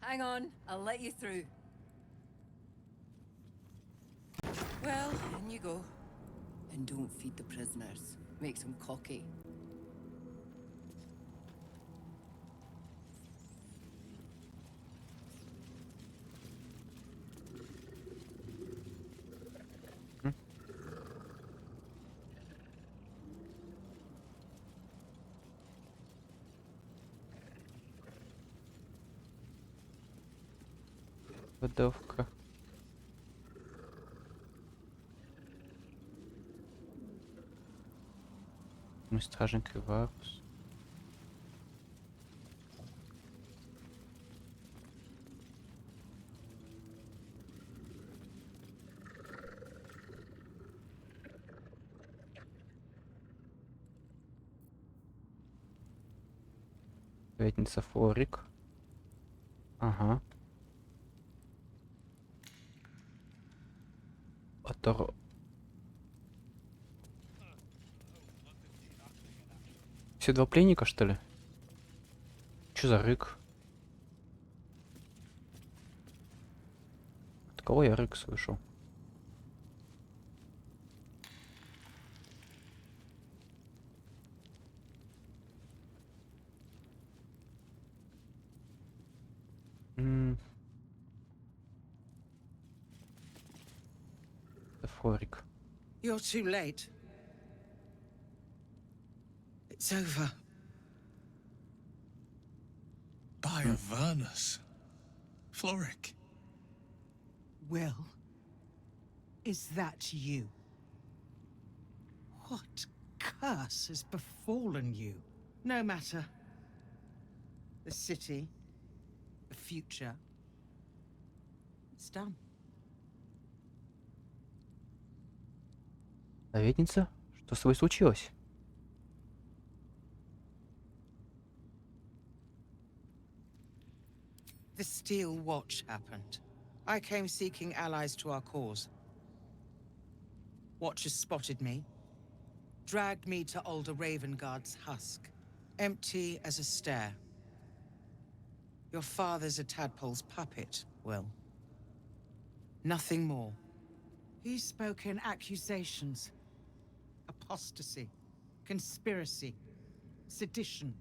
Hang on, I'll let you through. Well, in you go. And don't feed the prisoners. Makes them cocky. Подавка. Мы стражник и варус. Пятница Флорик. Ага. Отор... Все два пленника, что ли? Чё за рык? От кого я рык слышал? Это Флорик. You're too late. It's over. By Avernus. Floric. Will, is that you? What curse has befallen you? No matter. The city, the future, it's done. Советница? Что с тобой случилось? The Steel Watch happened. I came seeking allies to our cause. Watchers spotted me, dragged me to older Ravengard's husk, empty as a stare. Your father's a tadpole's puppet, Will. Nothing more. He spoke in accusations. Apostasy, conspiracy, sedition.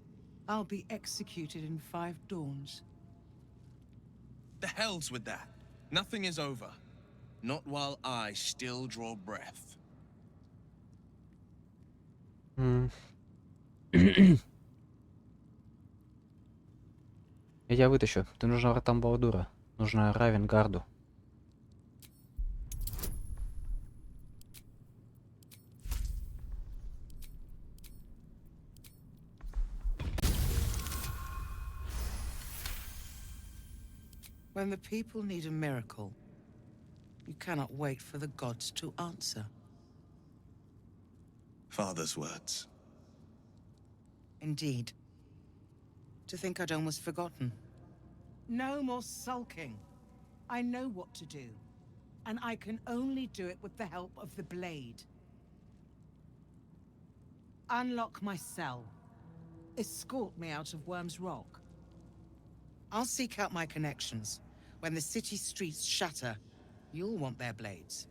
I'll be executed in 5 dawns. The hell's with that. Nothing is over. Not while I still draw breath. Я тебя вытащу. Ты нужна вратам Балдура. Нужна Райвенгарду. When the people need a miracle, you cannot wait for the gods to answer. Father's words. Indeed. To think I'd almost forgotten. No more sulking. I know what to do. And I can only do it with the help of the blade. Unlock my cell. Escort me out of Worm's Rock. I'll seek out my connections. When the city streets shatter, you'll want their blades.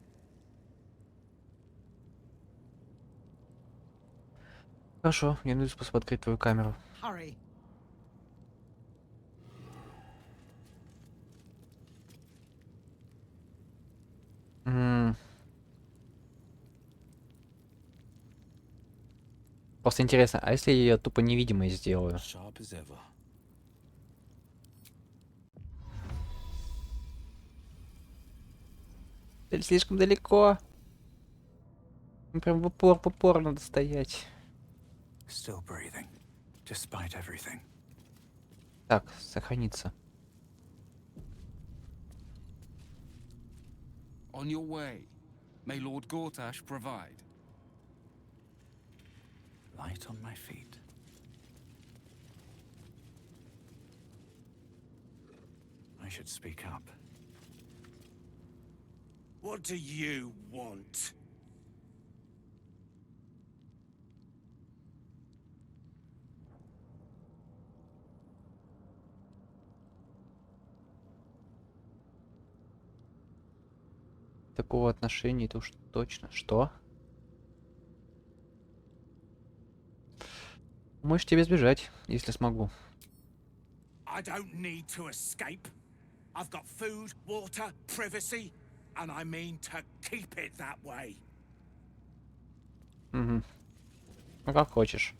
Хорошо, я найду способ открыть твою камеру. Hurry. Просто интересно, а если я ее тупо невидимой сделаю? Ты слишком далеко. Прям в упор надо стоять. Still breathing, despite everything. Так, сохраниться. On your way. May Lord Gortash provide. Light on my feet. I should speak up. What do you want? Такого отношения, это уж точно. Что? Можешь тебе сбежать, если смогу. I don't need to escape. I've got food, water, privacy, and I mean to keep it that way. Угу. Ну как хочешь.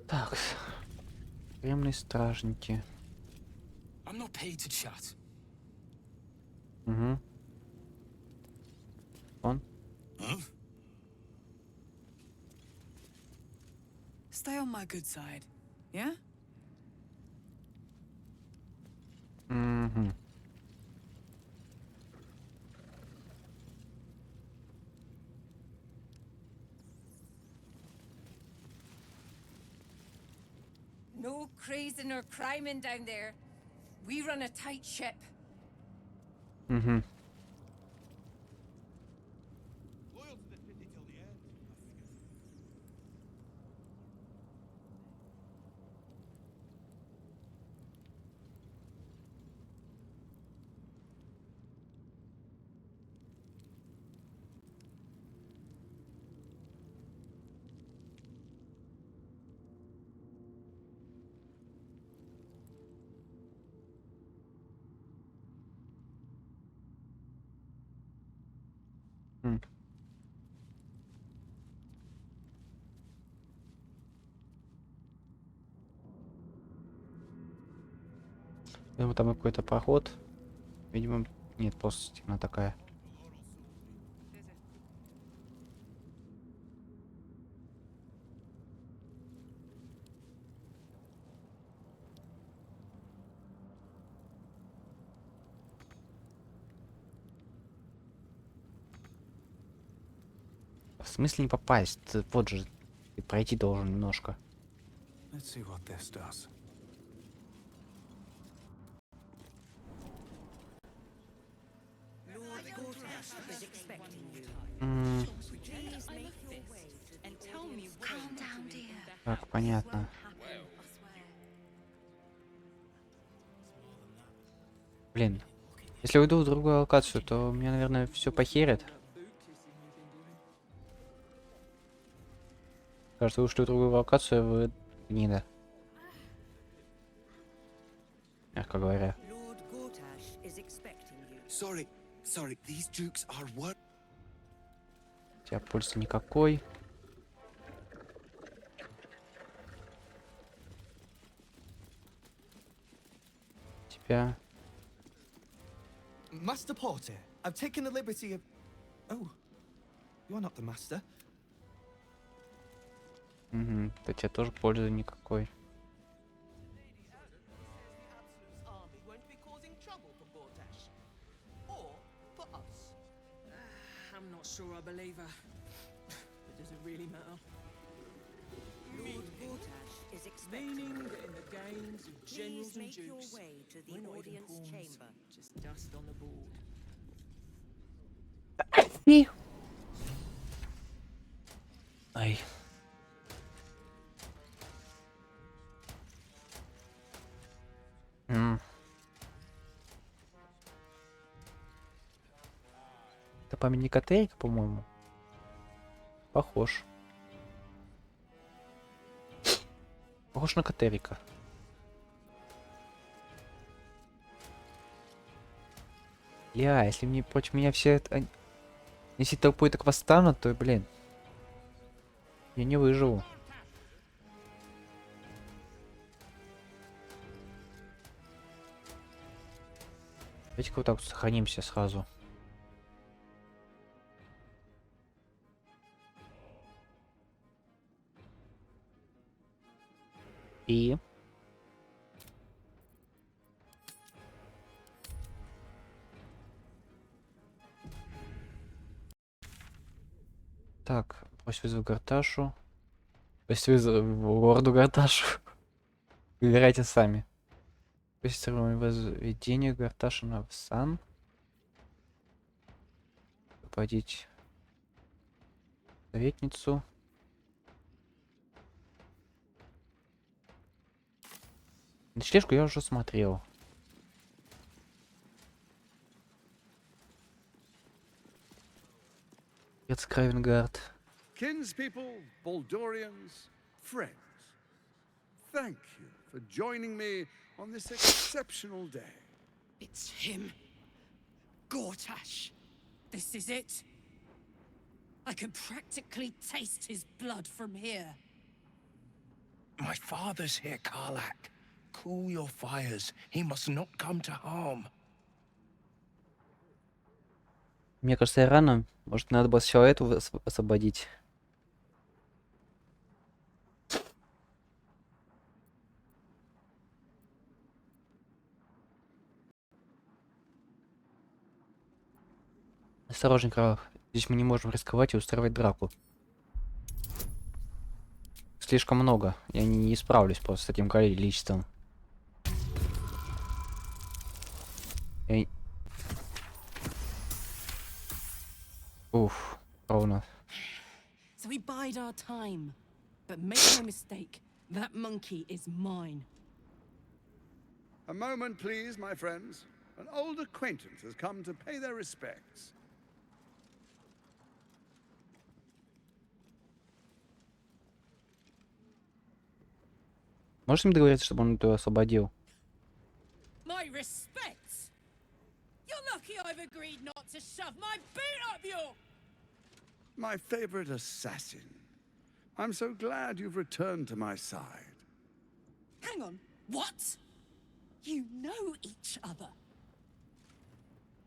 Так. Кремные стражники. I'm not paid to chat. Угу. Он? Huh? Stay on my good side, yeah? Угу. No crazing or criming down there. We run a tight ship. Угу. Вот там какой-то проход. Видимо, нет, просто стена такая. В смысле не попасть? Вот же, ты пройти должен немножко. Let's see what this does. Так, понятно. Блин, если уйду в другую локацию, то меня, наверное, все похерят. Кажется, ушли в другую локацию, вы гнида. Мягко говоря. Sorry, these dukes are what? У тебя пульса никакой. Тебя. Master Porter, I've taken the liberty of... Oh, you're not the master. Угу, у тебя тоже пользы никакой. I'm not sure I believe her. But does it really matter? Lord Gortash is expecting in the games of generals and dukes. Your way to the audience chamber. Just dust on the board. Ай. Это памятник Атерика, по-моему. Похож. Похож на Катерика. Если мне против меня все это... Если толпой так восстанут, то, блин, я не выживу. Давайте-ка вот так вот сохранимся сразу. И... Так, брось вызов Гарташу. То есть вы лорду Гарташу выбирайте сами. Быстрое возведение Гарташина в сан. Попадить советницу. Ночлежку я уже смотрел. Замок Райвенгард. Kinspeople, Baldurians, friends, thank you for joining me on this exceptional day. It's him. Gortash. This is it. I can practically taste his blood from here. My father's here, Karlak. Cool your fires. He must not come to harm. Мне кажется, я рано. Может, надо было сначала эту освободить. Осторожней, Кровах. Здесь мы не можем рисковать и устраивать драку. Слишком много. Я не справлюсь просто с этим количеством. Уф, ровно. So we bide our time. But make no mistake, that monkey is mine. A moment, please, my friends. An old acquaintance has come to pay their respects. Можешь им договориться, чтобы он это освободил? My respects. You're lucky I've agreed not to shove my boot up your... My favorite assassin. I'm so glad you've returned to my side. Hang on. What? You know each other?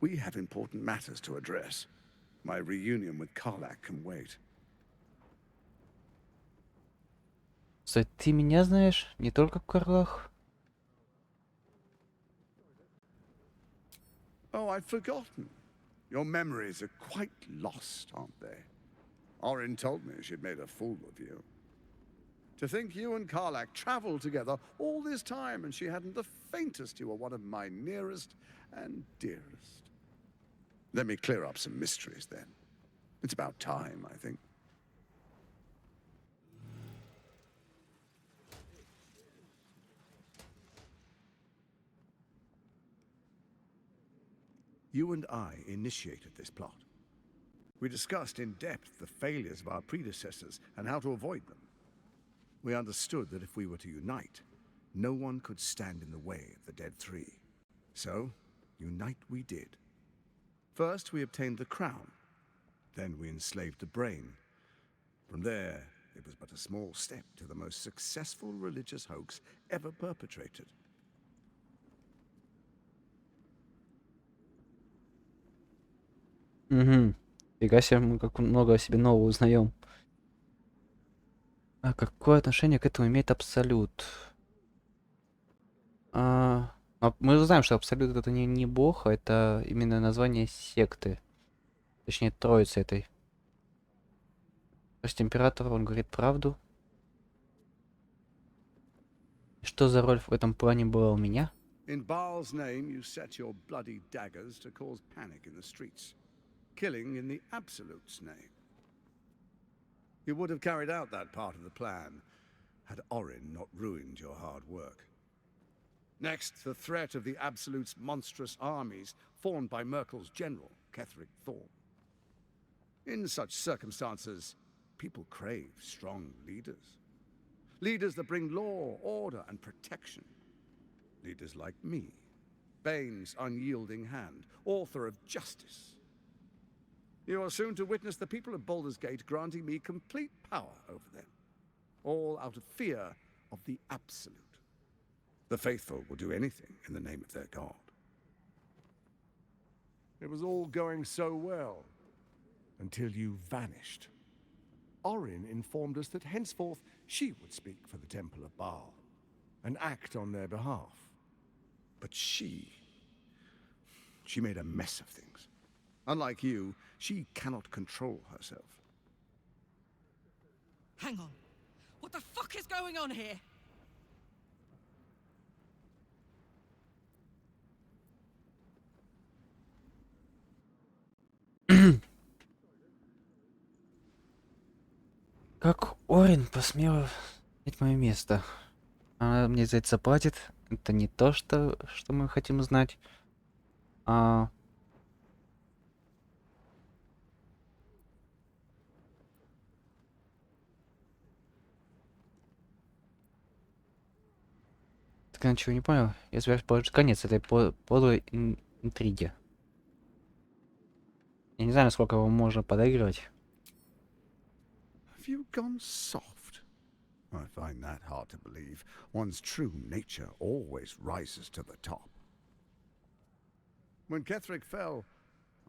We have important matters to address. My reunion with Karlak can wait. Стой, ты меня знаешь? Не только в Карлах? Oh, I'd forgotten. Your memories are quite lost, aren't they? Orin told me she'd made a fool of you. To think you and Karlak traveled together all this time and she hadn't the faintest you were one of my nearest and dearest. Let me clear up some mysteries then. It's about time, I think. You and I initiated this plot. We discussed in depth the failures of our predecessors and how to avoid them. We understood that if we were to unite, no one could stand in the way of the Dead Three. So, unite we did. First, we obtained the crown. Then we enslaved the brain. From there, it was but a small step to the most successful religious hoax ever perpetrated. Угу. Фига себе, мы как много о себе нового узнаем. А какое отношение к этому имеет Абсолют? Мы знаем, что Абсолют это не бог, а это именно название секты. Точнее, троицы этой. То есть император, он говорит правду. Что за роль в этом плане была у меня? In Baal's name, you set your bloody daggers to cause panic in the streets. Killing in the Absolute's name. You would have carried out that part of the plan had Orin not ruined your hard work. Next, the threat of the Absolute's monstrous armies formed by Merkel's general, Ketheric Thorn. In such circumstances, people crave strong leaders. Leaders that bring law, order, and protection. Leaders like me, Bane's unyielding hand, author of Justice. You are soon to witness the people of Baldur's Gate granting me complete power over them, all out of fear of the Absolute. The faithful will do anything in the name of their god. It was all going so well, until you vanished. Orin informed us that henceforth she would speak for the Temple of Baal, and act on their behalf. But she made a mess of things. Unlike you, she cannot control herself. Hang on. What the fuck is going on here? Как Орин посмела занять мое место? Она мне за это заплатит. Это не то, что мы хотим знать. Так я ничего не понял. Я собираюсь положить конец этой подлой интриге. Я не знаю, насколько его можно подыгрывать. Have you gone soft? I find that hard to believe. One's true nature always rises to the top. When Ketheric fell,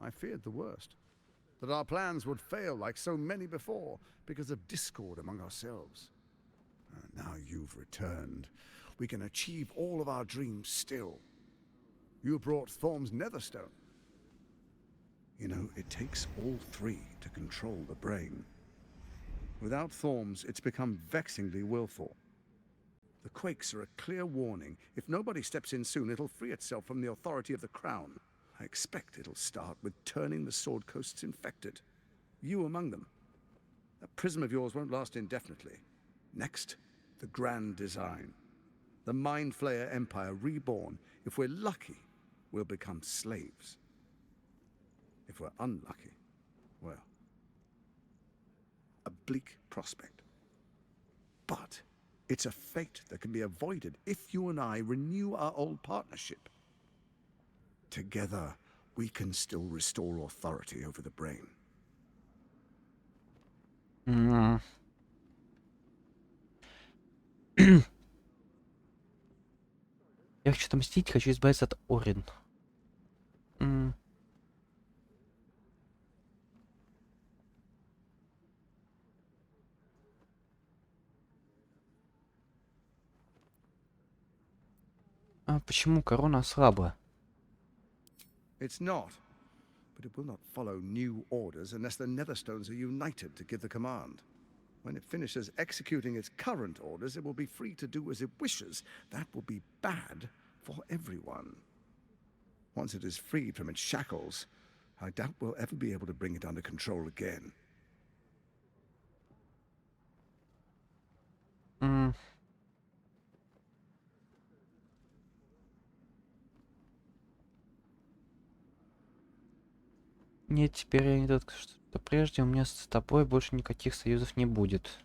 I feared the worst. That our plans would fail like so many before because of discord among ourselves. Now you've returned. We can achieve all of our dreams still. You brought Thorm's Netherstone. You know, it takes all three to control the brain. Without Thorm's, it's become vexingly willful. The quakes are a clear warning. If nobody steps in soon, it'll free itself from the authority of the crown. I expect it'll start with turning the Sword Coasts infected. You among them. That prism of yours won't last indefinitely. Next, the grand design. The Mind Flayer Empire reborn. If we're lucky, we'll become slaves. If we're unlucky, well, a bleak prospect. But it's a fate that can be avoided if you and I renew our old partnership. Together, we can still restore authority over the brain. Я хочу отомстить, хочу избавиться от Орин. А почему корона ослабла? It's not, but it will not follow new orders unless the Netherstones are united to give the command. When it finishes executing its current orders, it will be free to do as it wishes. That will be bad for everyone. Once it is freed from its shackles, I doubt we'll ever be able to bring it under control again. Нет, теперь я не тот, что прежде. У меня с тобой больше никаких союзов не будет.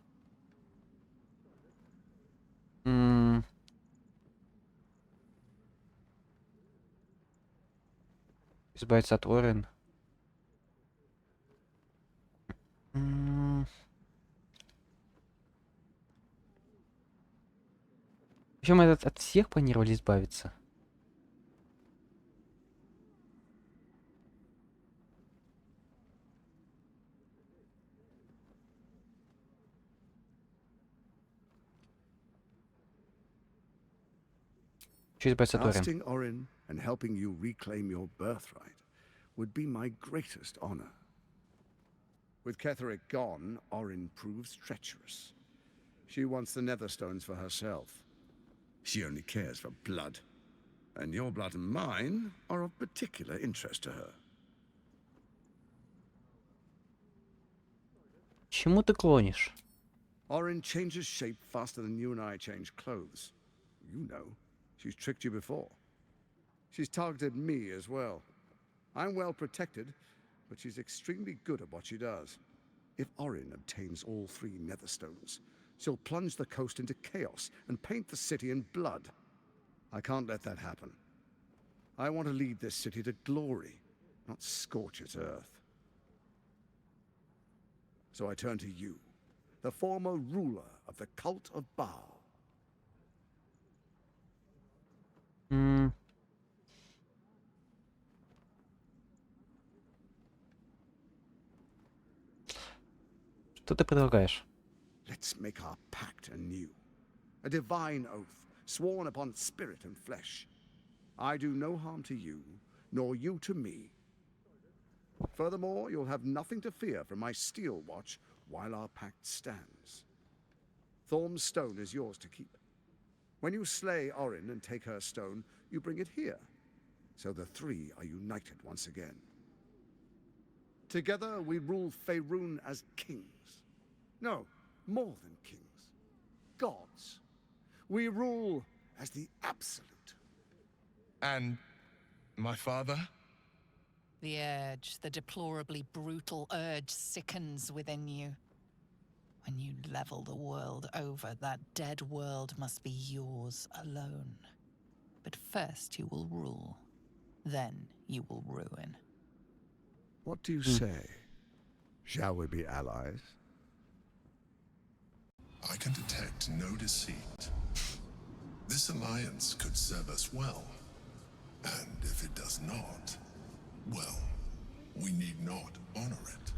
Избавиться от Орин. Причем от всех планировали избавиться. Ousting Orin and helping you reclaim your birthright would be my greatest honor. With Ketheric gone, Orin proves treacherous. She wants the Netherstones for herself. She only cares for blood. And your blood and mine are of particular interest to her. Чему ты клонишь? Orin changes shape faster than you and I change clothes. You know. She's tricked you before. She's targeted me as well. I'm well protected, but she's extremely good at what she does. If Orin obtains all three Netherstones, she'll plunge the coast into chaos and paint the city in blood. I can't let that happen. I want to lead this city to glory, not scorch its earth. So I turn to you, the former ruler of the cult of Baal. Что ты предлагаешь? Let's make our pact anew. A divine oath, sworn upon spirit and flesh. I do no harm to you, nor you to me. Furthermore, you'll have nothing to fear from my steel watch while our pact stands. Thorm's stone is yours to keep. When you slay Orin and take her stone, you bring it here. So the three are united once again. Together we rule Faerun as kings. No, more than kings. Gods. We rule as the absolute. And my father? The urge, the deplorably brutal urge sickens within you. When you level the world over, that dead world must be yours alone. But first you will rule. Then you will ruin. What do you say? Shall we be allies? I can detect no deceit. This alliance could serve us well. And if it does not, well, we need not honor it.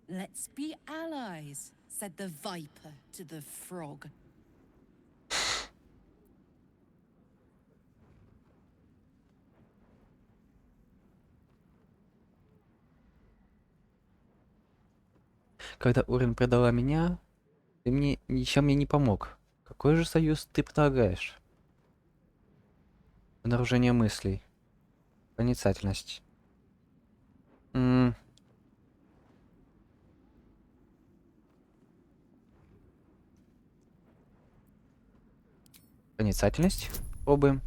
Let's be allies, said the viper to the frog. Когда Орин предала меня, ты мне ничем мне не помог. Какой же союз ты предлагаешь? Обнаружение мыслей. Проницательность. Проницательность. Пробуем.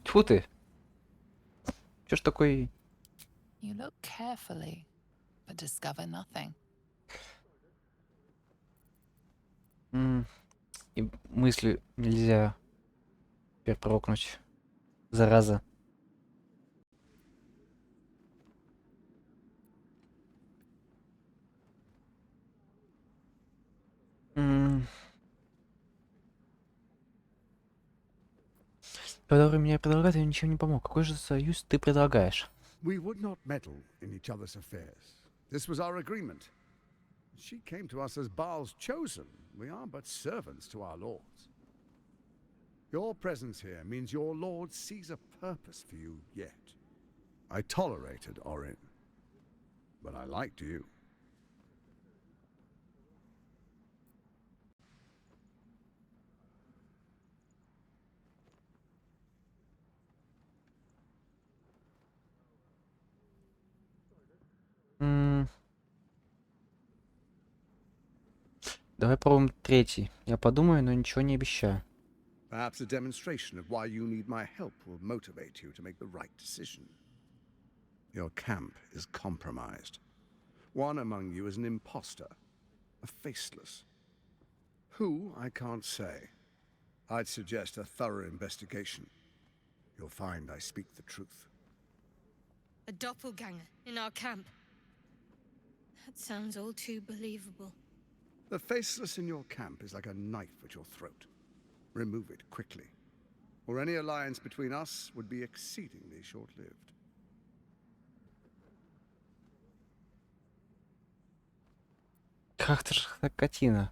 Тьфу ты. Чё ж такой... You look carefully, but discover nothing. И мысли нельзя перепрокнуть. Зараза. Когда вы меня предлагаете, я ничем не помог. Какой же союз ты предлагаешь? We would not meddle in each other's affairs. This was our agreement. She came to us as Baal's chosen. We are but servants to our lords. Your presence here means your lord sees a purpose for you yet. I tolerated Orin, but I liked you. Давай пробуем третий. Я подумаю, но ничего не обещаю. Perhaps a demonstration of why you need my help will motivate you to make the right decision. Your camp is compromised. One among you is an imposter, a faceless. Who, I can't say. I'd suggest a thorough investigation. You'll find I speak the truth. A doppelganger in our camp. That sounds all too believable. The faceless in your camp is like a knife at your throat. Remove it quickly, or any alliance between us would be exceedingly short-lived. Как ты ж скотина.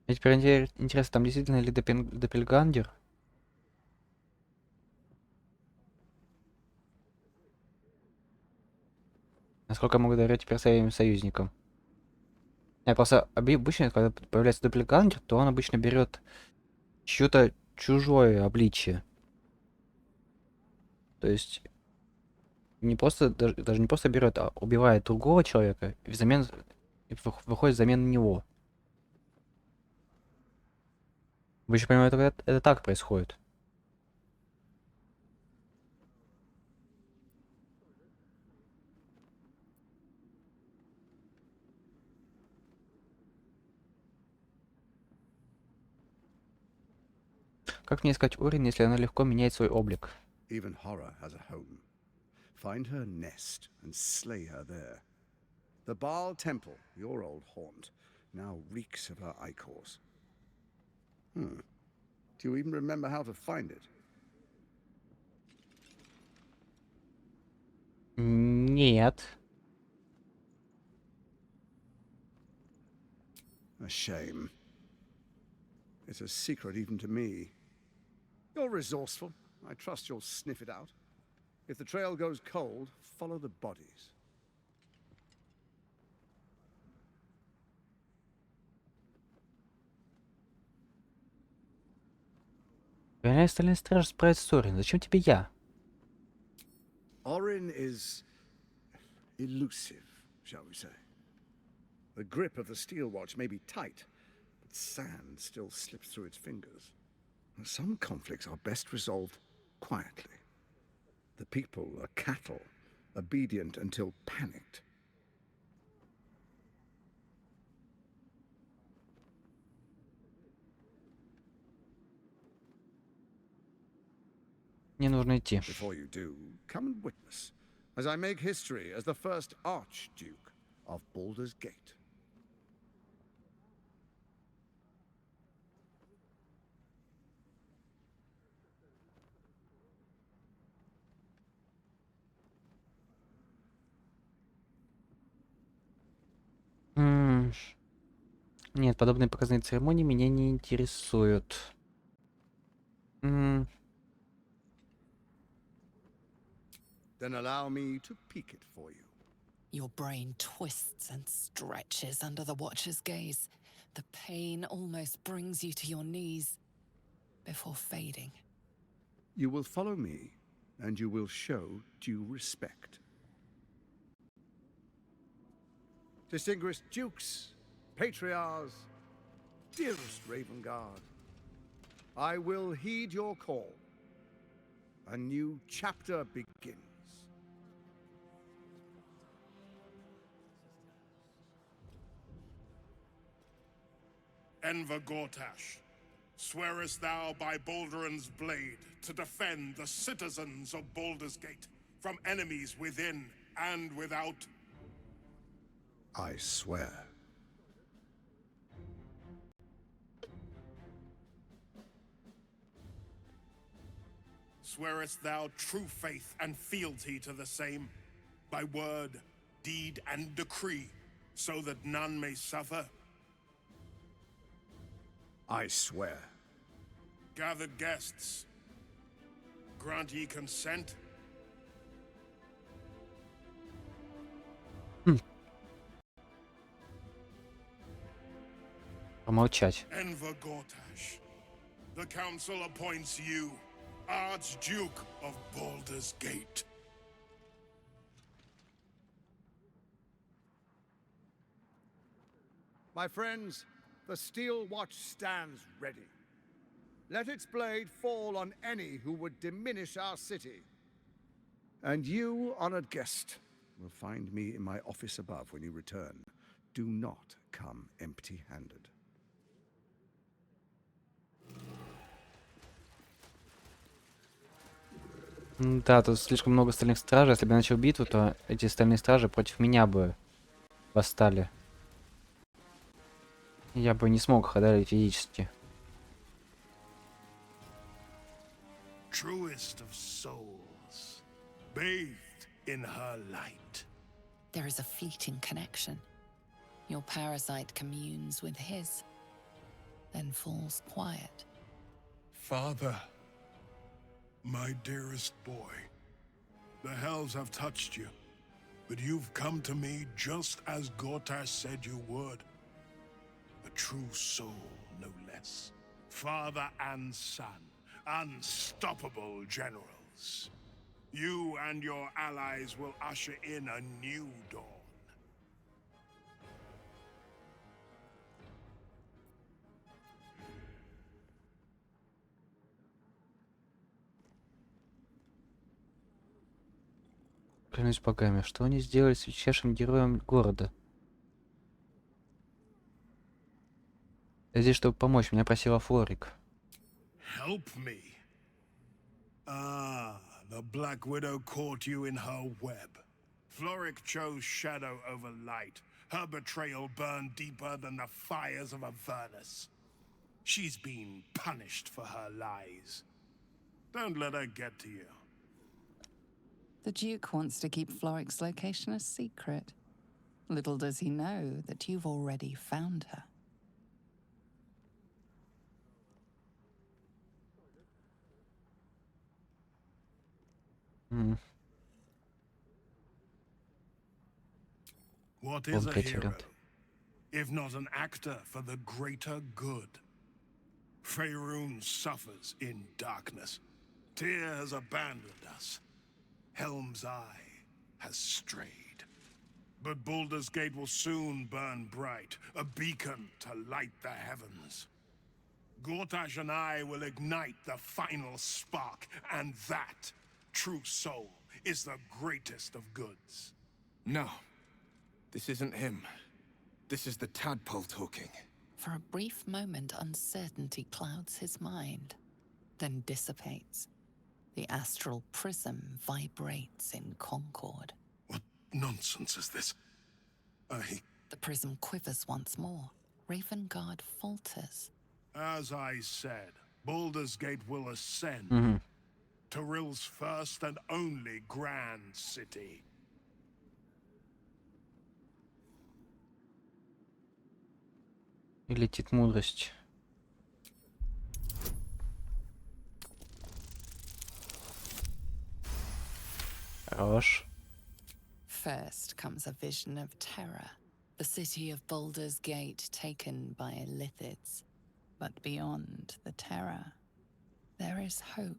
Мне теперь интересно, там действительно ли доппельгангер? Насколько я могу доверять теперь своим союзникам? Я просто обычно, когда появляется доппельгангер, то он обычно берет чье-то чужое обличие. То есть не просто, даже не просто берет, а убивает другого человека и взамен выходит взамен него. Вы еще понимаете, это так происходит. Как мне искать Орин, если она легко меняет свой облик? Even horror has a home. Find her nest and slay her there. The Baal Temple, your old haunt, now reeks of her ichors. Do you even remember how to find it? Нет. A shame. It's a secret even to me. You're resourceful. I trust you'll sniff it out. If the trail goes cold, follow the bodies. Реально остальные стражи справятся с Орин. Зачем тебе я? Orin is elusive, shall we say. The grip of the steel watch may be tight, but sand still slips through its fingers. Some conflicts are best resolved quietly. The people are cattle, obedient until panicked. Мне нужно идти. Before you do, come and witness, as I make history as the first Archduke of Baldur's Gate. Нет, подобные показные церемонии меня не интересуют. Then allow me to peek it for you. Your brain twists and stretches under the watcher's gaze. The pain almost brings you to your knees before fading. You will follow me, and you will show due respect. Distinguished dukes, patriarchs, dearest Ravengard, I will heed your call. A new chapter begins. Enver Gortash, swearest thou by Balduran's blade to defend the citizens of Baldur's Gate from enemies within and without? I swear. Swearest thou true faith and fealty to the same, by word, deed, and decree, so that none may suffer? I swear. Gathered guests, grant ye consent? Помолчать. Enver Gortash, the council appoints you Archduke of Baldur's Gate. My friends, the steel watch stands ready. Let its blade fall on any who would diminish our city. And you, honored guest, will find me in my office above when you return. Do not come empty-handed. Да, тут слишком много остальных стражей. Если бы я начал битву, то эти остальные стражи против меня бы восстали. Я бы не смог их одолеть физически. Truest of souls, bathed in her light. There is a fleeting connection. Your parasite communes with his, then falls quiet. Father, my dearest boy, the hells have touched you, but you've come to me just as Gortash said you would. A true soul, no less. Father and son, unstoppable generals. You and your allies will usher in a new dawn. Клянусь богами, что они сделали с величайшим героем города? Я здесь, чтобы помочь. Меня просила Флорик. Help me. Ah, the Black Widow caught you in her web. Floric chose shadow over light. Her betrayal burned deeper than the fires of a furnace. She's been punished for her lies. Don't let her get to you. The Duke wants to keep Floric's location a secret. Little does he know that you've already found her. What is a hero, if not an actor for the greater good? Faerun suffers in darkness. Tyr has abandoned us. Helm's Eye has strayed. But Baldur's Gate will soon burn bright, a beacon to light the heavens. Gortash and I will ignite the final spark, and that, true soul, is the greatest of goods. No. This isn't him. This is the tadpole talking. For a brief moment, uncertainty clouds his mind, then dissipates. The astral prism vibrates in concord. What nonsense is this? The prism quivers once more. Ravengard falters. As I said, Baldur's Gate will ascend. Tyrill's first and only grand city. И летит мудрость. Хорош. First comes a vision of terror, the city of Baldur's Gate taken by Lithids. But beyond the terror, there is hope.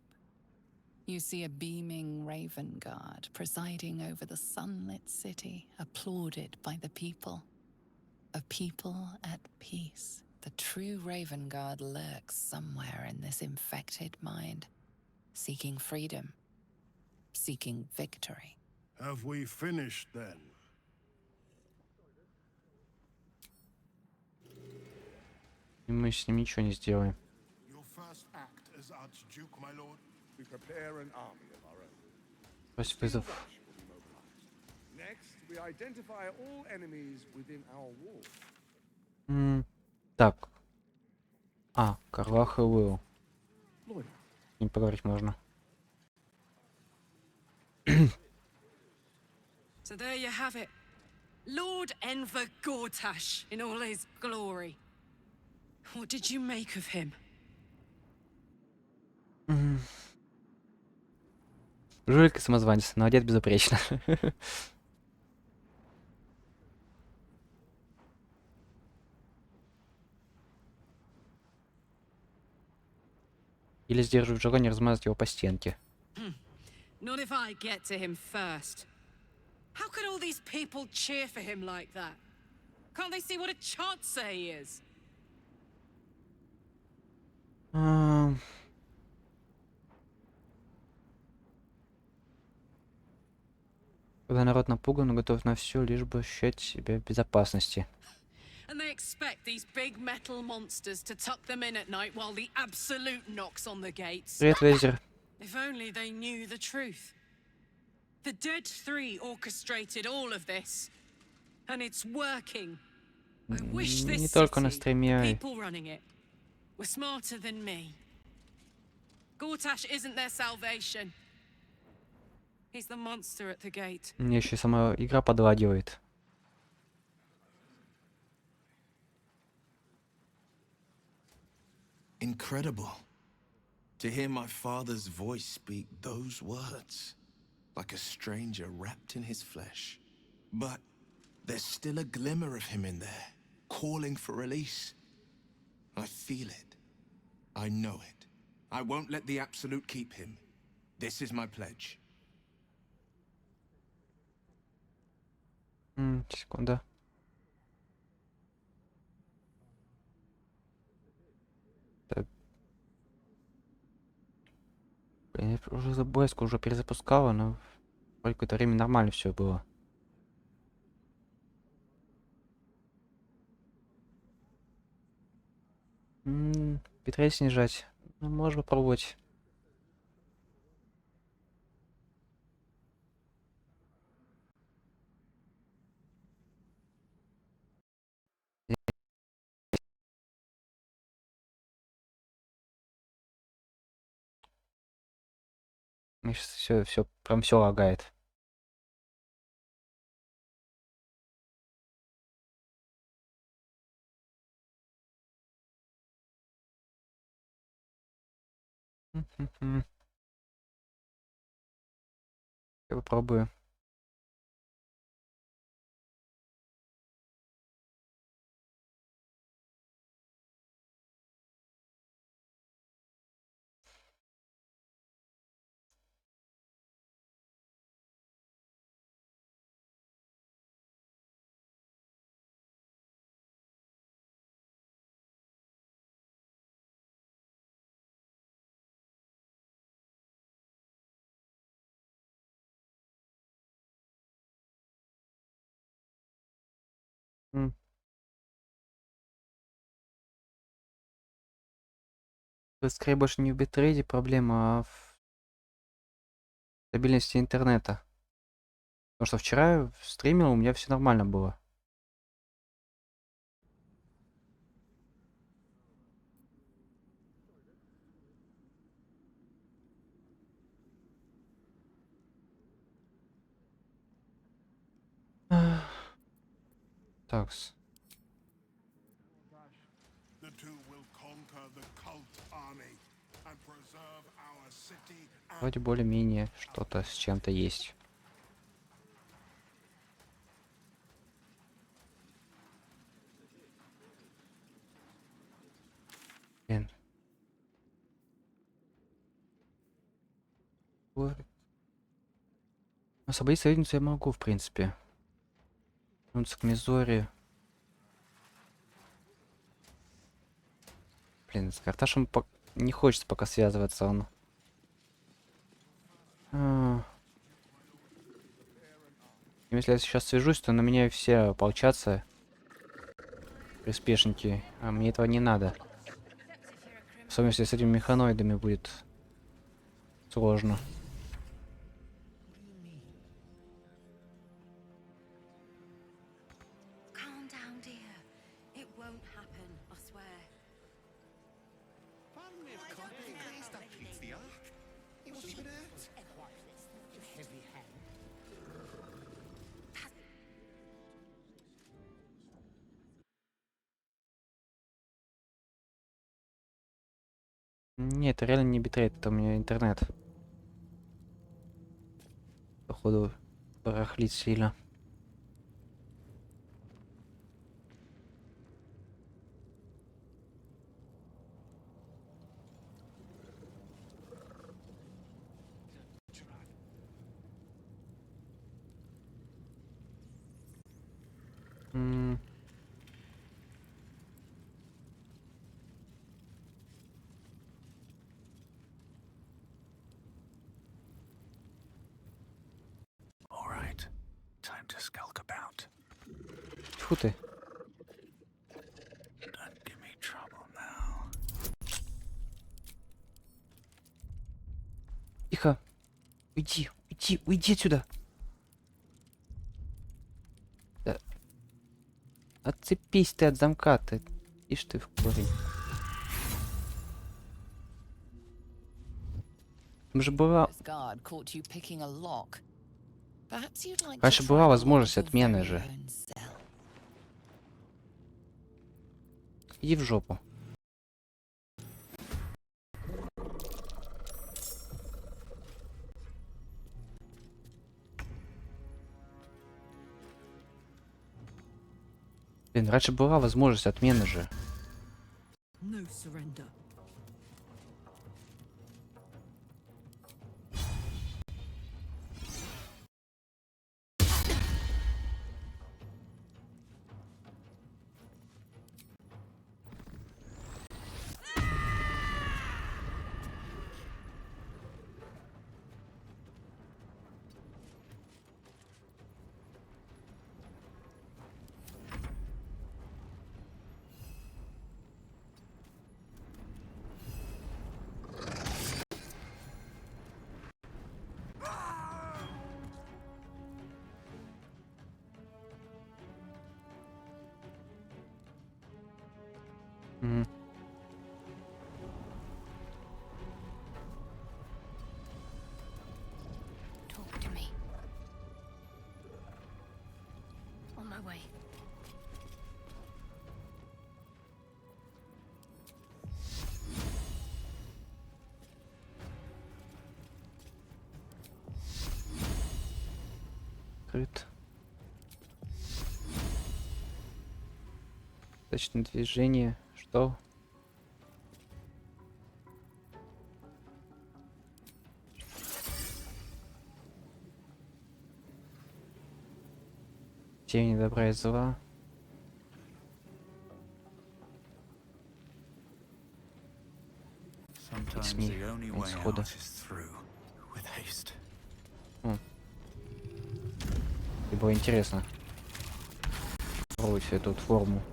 You see a beaming Ravengard presiding over the sunlit city, applauded by the people. A people at peace. The true Ravengard lurks somewhere in this infected mind, seeking freedom, seeking victory. Have we finished then? И мы с ним ничего не сделаем. Your first act as Archduke, my lord. We prepare an army of our own. Пусть вызов. Next, we identify all enemies within our wall. Так. Карлах и Уилл. С ним поговорить можно. So there you have it. Lord Enver Gortash in all his glory. What did you make of him? Жулик и самозванец, но одет безупречно. Или сдерживать желание размазать его по стенке. Not if I get to him first. How could all these people cheer for him like that? Can't they see what a chancer he is? Когда народ напуган, но готов на все, лишь бы ощущать себя в безопасности. And they expect these big metal monsters to tuck them in at night while the Absolute knocks on the gates. Привет, Везер. If only they knew the truth. The Dead Three orchestrated all of this, and it's working. I wish this Не только на city, стриме. people running it, were smarter than me. Gortash isn't their salvation. He's the monster at the gate. Мне еще сама игра подлагивает. Incredible. To hear my father's voice speak those words, like a stranger wrapped in his flesh. But there's still a glimmer of him in there, calling for release. I feel it. I know it. I won't let the Absolute keep him. This is my pledge. Секунда. Так. Блин, я уже забойску уже перезапускала, но какое-то время нормально все было. Битрейт снижать. Ну, можно попробовать. Все, прям все лагает. Я попробую. М. Скорее больше не в битрейте проблема, а в стабильности интернета. Потому что вчера в стриме у меня все нормально было. Такс. The two will conquer the cult army and preserve our city. Вроде более-менее что-то с чем-то есть. Блин. Освободиться я могу, в принципе. Вернуться к Мизоре. Блин, с Карташем не хочется пока связываться он. Если я сейчас свяжусь, то на меня все ополчатся. Приспешники. А мне этого не надо. Особенно если с этими механоидами будет сложно. Нет, это реально не битрейт, это у меня интернет. Походу, барахлит сильно. Фу ты. Тихо. Уйди, уйди, уйди отсюда. Да. Отцепись ты от замка, ты. Ишь ты в корень. Там же была... Раньше была возможность отмены же. Иди в жопу. Блин, раньше была возможность отмены же. No surrender. Достаточно движения. Что? Тени добра и зла. СМИ исхода. И было интересно попробовать эту вот форму.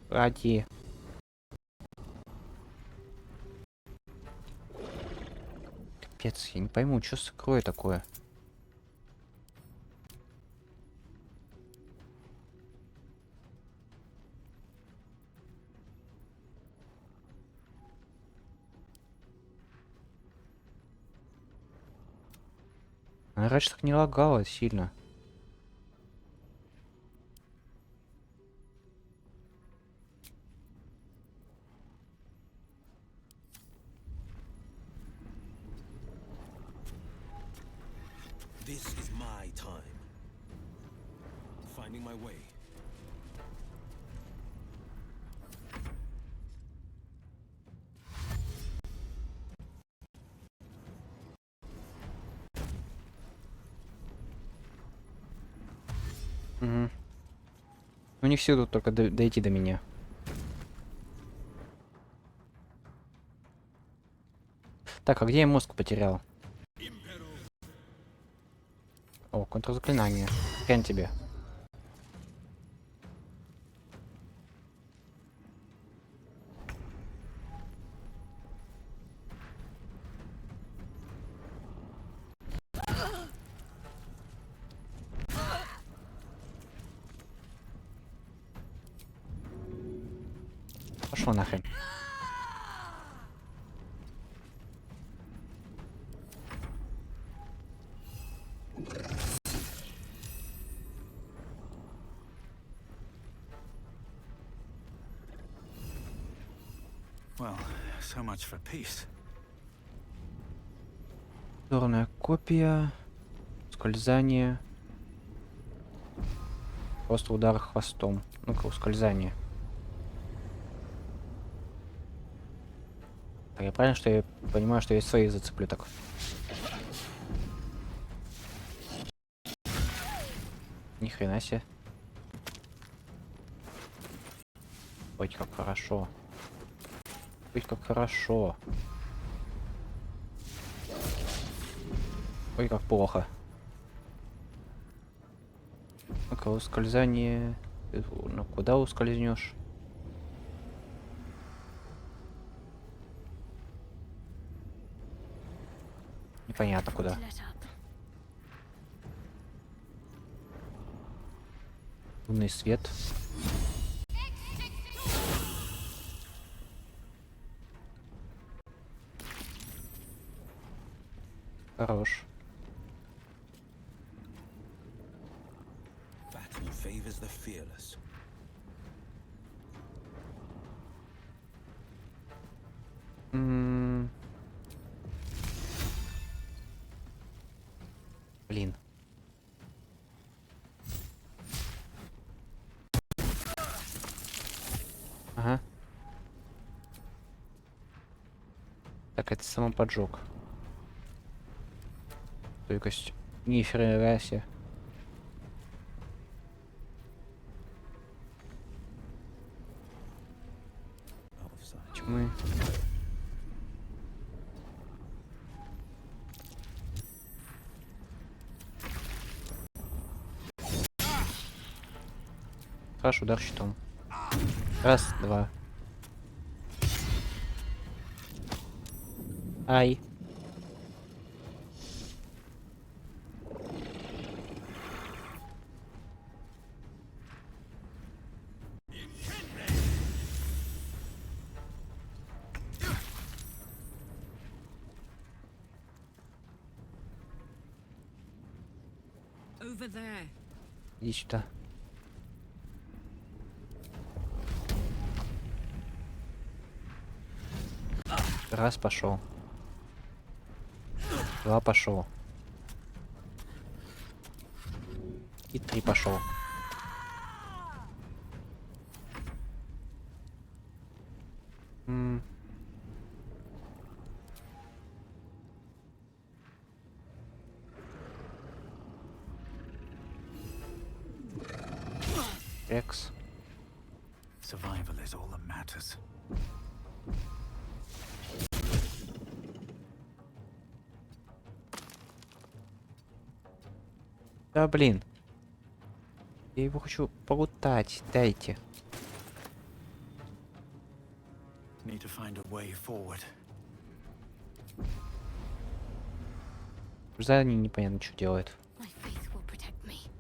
Ради. Капец, я не пойму, что с игрой такое. Она раньше так не лагала сильно. This is my time. Finding my way. Угу. У них все тут только дойти до меня. Так, а где я мозг потерял? О, контрзаклинание. Хрен тебе. Пошел нахрен. Well, so much for peace. Зорная копия. Скользание. Просто удар хвостом. Ну-ка, ускользание. Так, я правильно, что я понимаю, что я свои зацеплю так? Ни хрена себе. Ой, как хорошо. Ой, как хорошо. Ой, как плохо. Ну-ка, ускользание. Ну, куда ускользнешь? Непонятно куда. Лунный свет. Хорош. Battle favors the fearless. Блин. Ага. Так, это самоподжог. Стойкость. Нифига себе. Тьмы. Хорошо, удар щитом. Раз, два. Ай. Over there. Иди сюда. Раз пошел. Два пошел. И 3 пошел. Экс. Survival is all that matters. Да блин. Я его хочу полутать. Дайте. Need to find a way forward. Задание непонятно, что делает. My faith will protect me.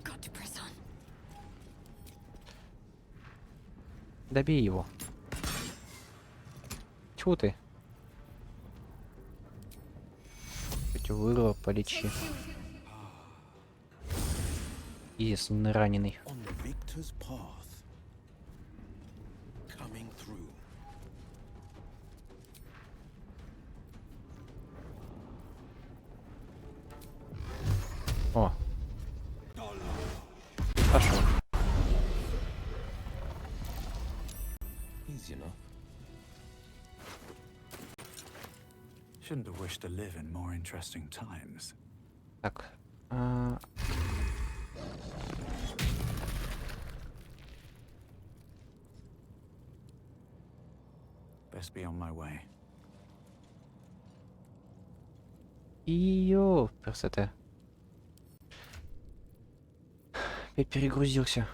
Got to press on. Добей его. Чего ты? Хоть вырва, полечи. Единственный раненый. On the victor's path. Coming through. О. Пошел. Easy enough. Shouldn't have wished to live in more interesting times. Так. Best be on my way. Ее красота. Я перегрузился.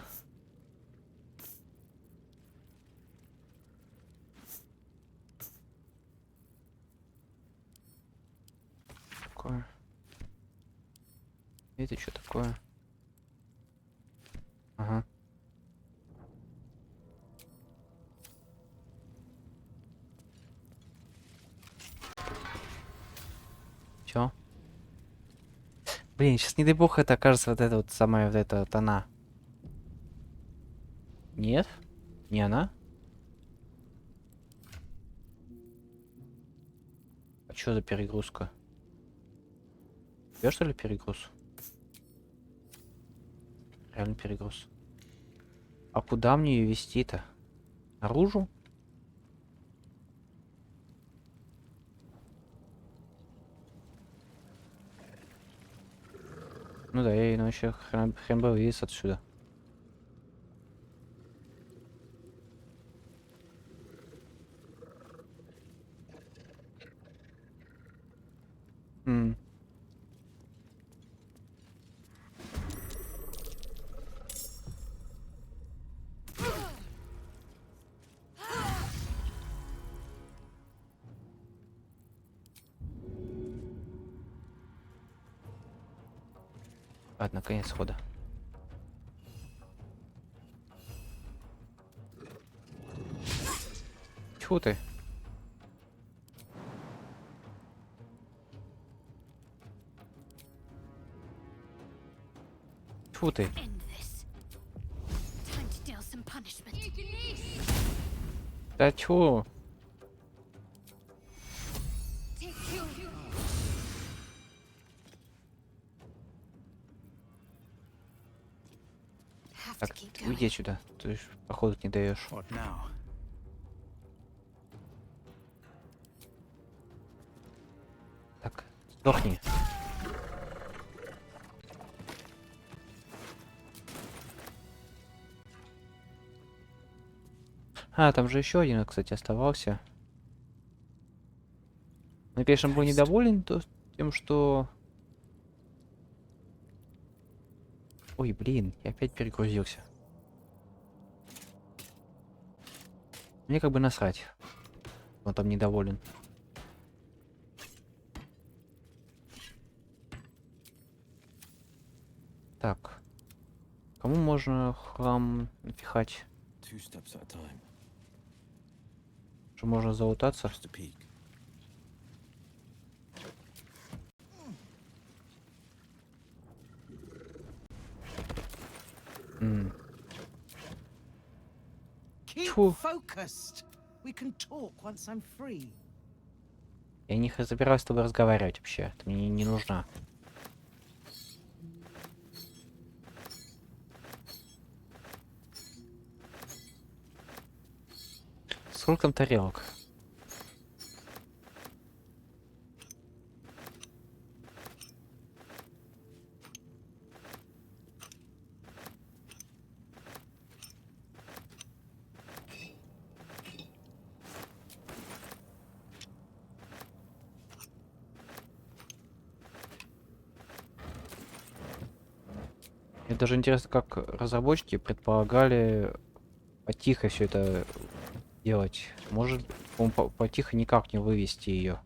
Такое. Это что такое? Ага. Все. Блин, сейчас не дай бог это окажется вот эта вот самая вот эта вот она. Нет? Не она? А что за перегрузка? Я что ли перегруз? Реально перегруз. А куда мне ее вести-то? Наружу? Ну да, я еще хрен бы вылез отсюда. Ладно, конец хода. Тьфу ты. Тьфу ты. Да чё? Так, уйди отсюда. Ты ж, походу не даешь. Так, сдохни. А, там же еще один, кстати, оставался. Я, конечно, был недоволен тем, что... Ой, блин, я опять перегрузился. Мне как бы насрать. Он там недоволен. Так. Кому можно храм напихать? Что можно залутаться? Keep focused. We can talk once I'm free. Я не собираюсь с тобой разговаривать вообще. Ты мне не нужна. Сколько там тарелок? Мне даже интересно, как разработчики предполагали потихо все это делать. Может, по-моему, потихо никак не вывести ее.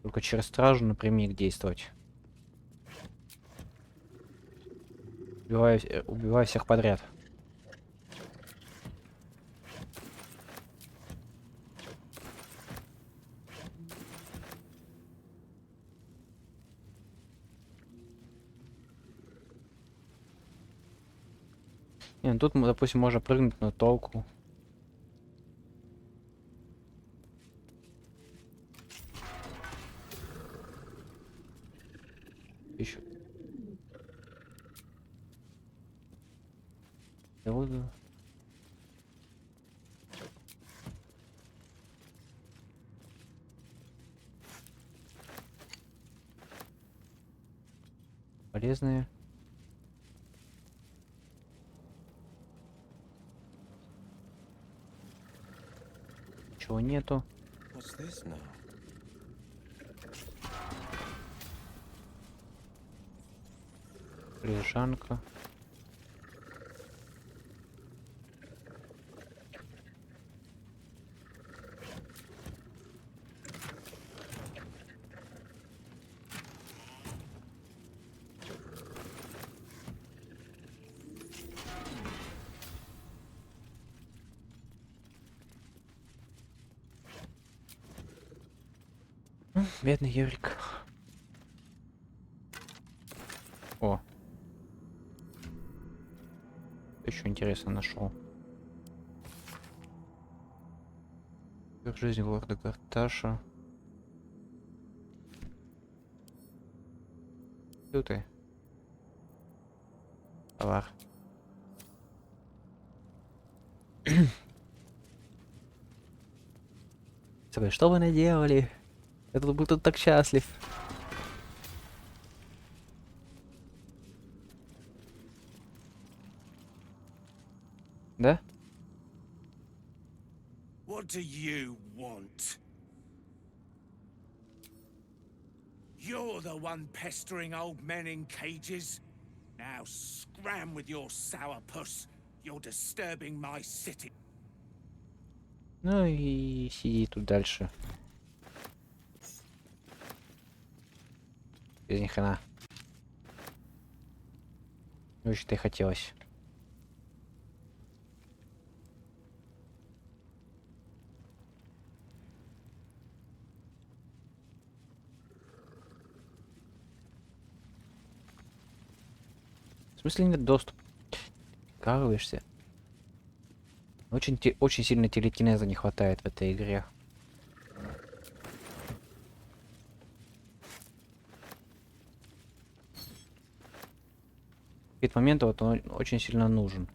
Только через стражу напрямик действовать. Убивая всех подряд. Не, ну тут, допустим, можно прыгнуть на толку. Еще. Я буду. Полезные. Чего нету? Лежанка. Бедный Юрик. О. Еще интересно нашел. Жизнь лорда Гарташа. Тут ты. Товар. Что вы наделали? Я тут был так счастлив. Да? What do you want? You're the one pestering old men in cages. Now scram with your sourpuss. You're disturbing my city. Ну и сиди тут дальше. Без ни хрена. Очень-то и хотелось. В смысле нет доступа? Каруешься. Очень сильно телекинеза не хватает в этой игре. В какие-то моменты вот он очень сильно нужен.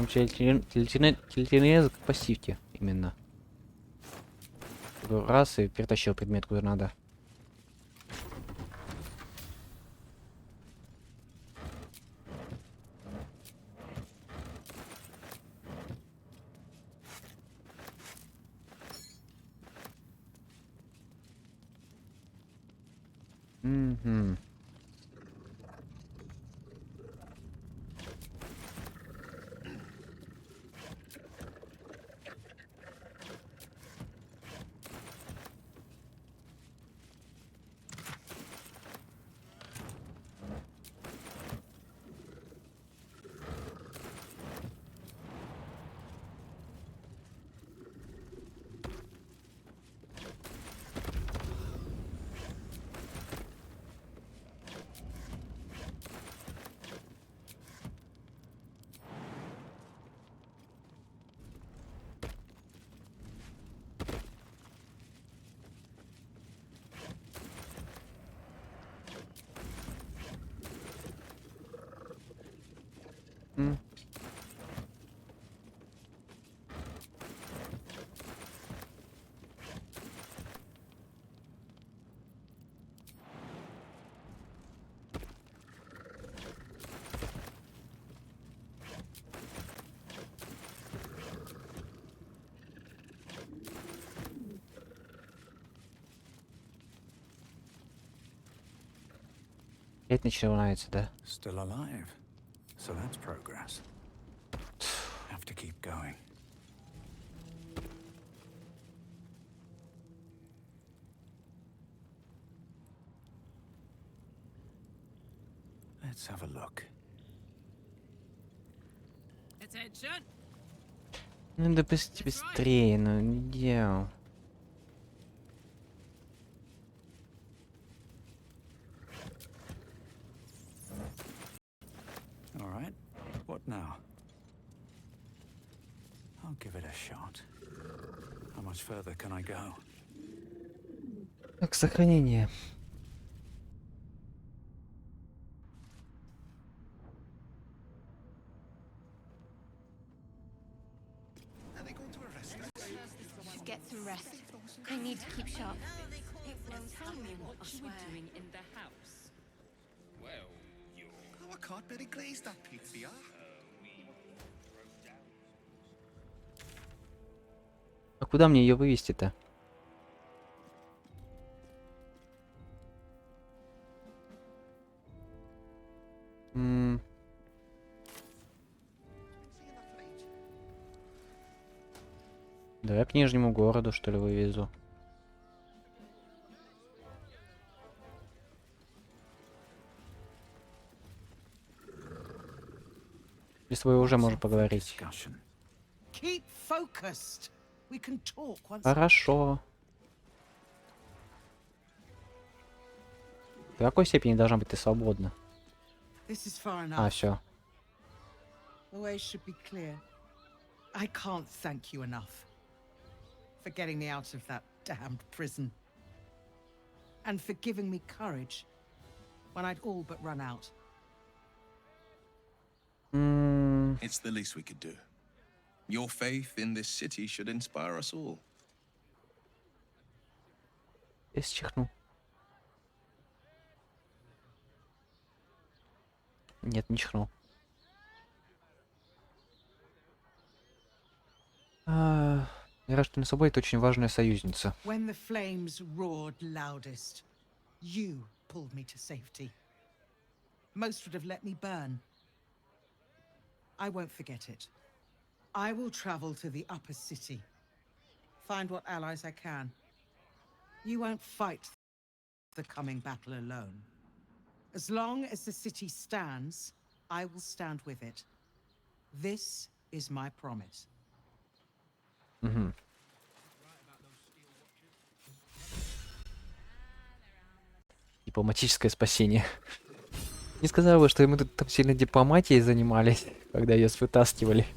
Телекинез к пассивке именно. Раз и перетащил предмет куда надо. Угу. Это начинается, да? Still alive. So that's progress. Have to keep going. Let's have a look. Attention. Надо быстрее, ну не делал. All right. What now? I'll give it a shot. How much further can I go? Так, сохранение. Should get some rest. I need to keep sharp. Tell me what you were doing in the house. Well, I can't better glaze that pizza. А куда мне ее вывести-то? Давай к Нижнему городу, что ли, вывезу. И с тобой уже можем поговорить. Keep focused. We can talk once. Хорошо. В какой степени должна быть ты свободна? This is far enough. А, все. The way should be clear. I can't thank you enough for getting me out of that damned prison. And for giving me courage when I'd all but run out. It's the least we could do. Your faith in this city should inspire us all. Я чихну. Нет, не чихнул. Гражданин собой это очень важная союзница. When the flames roared loudest, you pulled me to safety. Most would have let me burn. I won't forget it. I will travel to the upper city. Find what allies I can. You won't fight the coming battle alone. As long as the city stands, I will stand with it. This is my promise. Угу. Дипломатическое спасение. Не сказала бы, что мы тут там сильно дипломатией занимались, когда ее вытаскивали.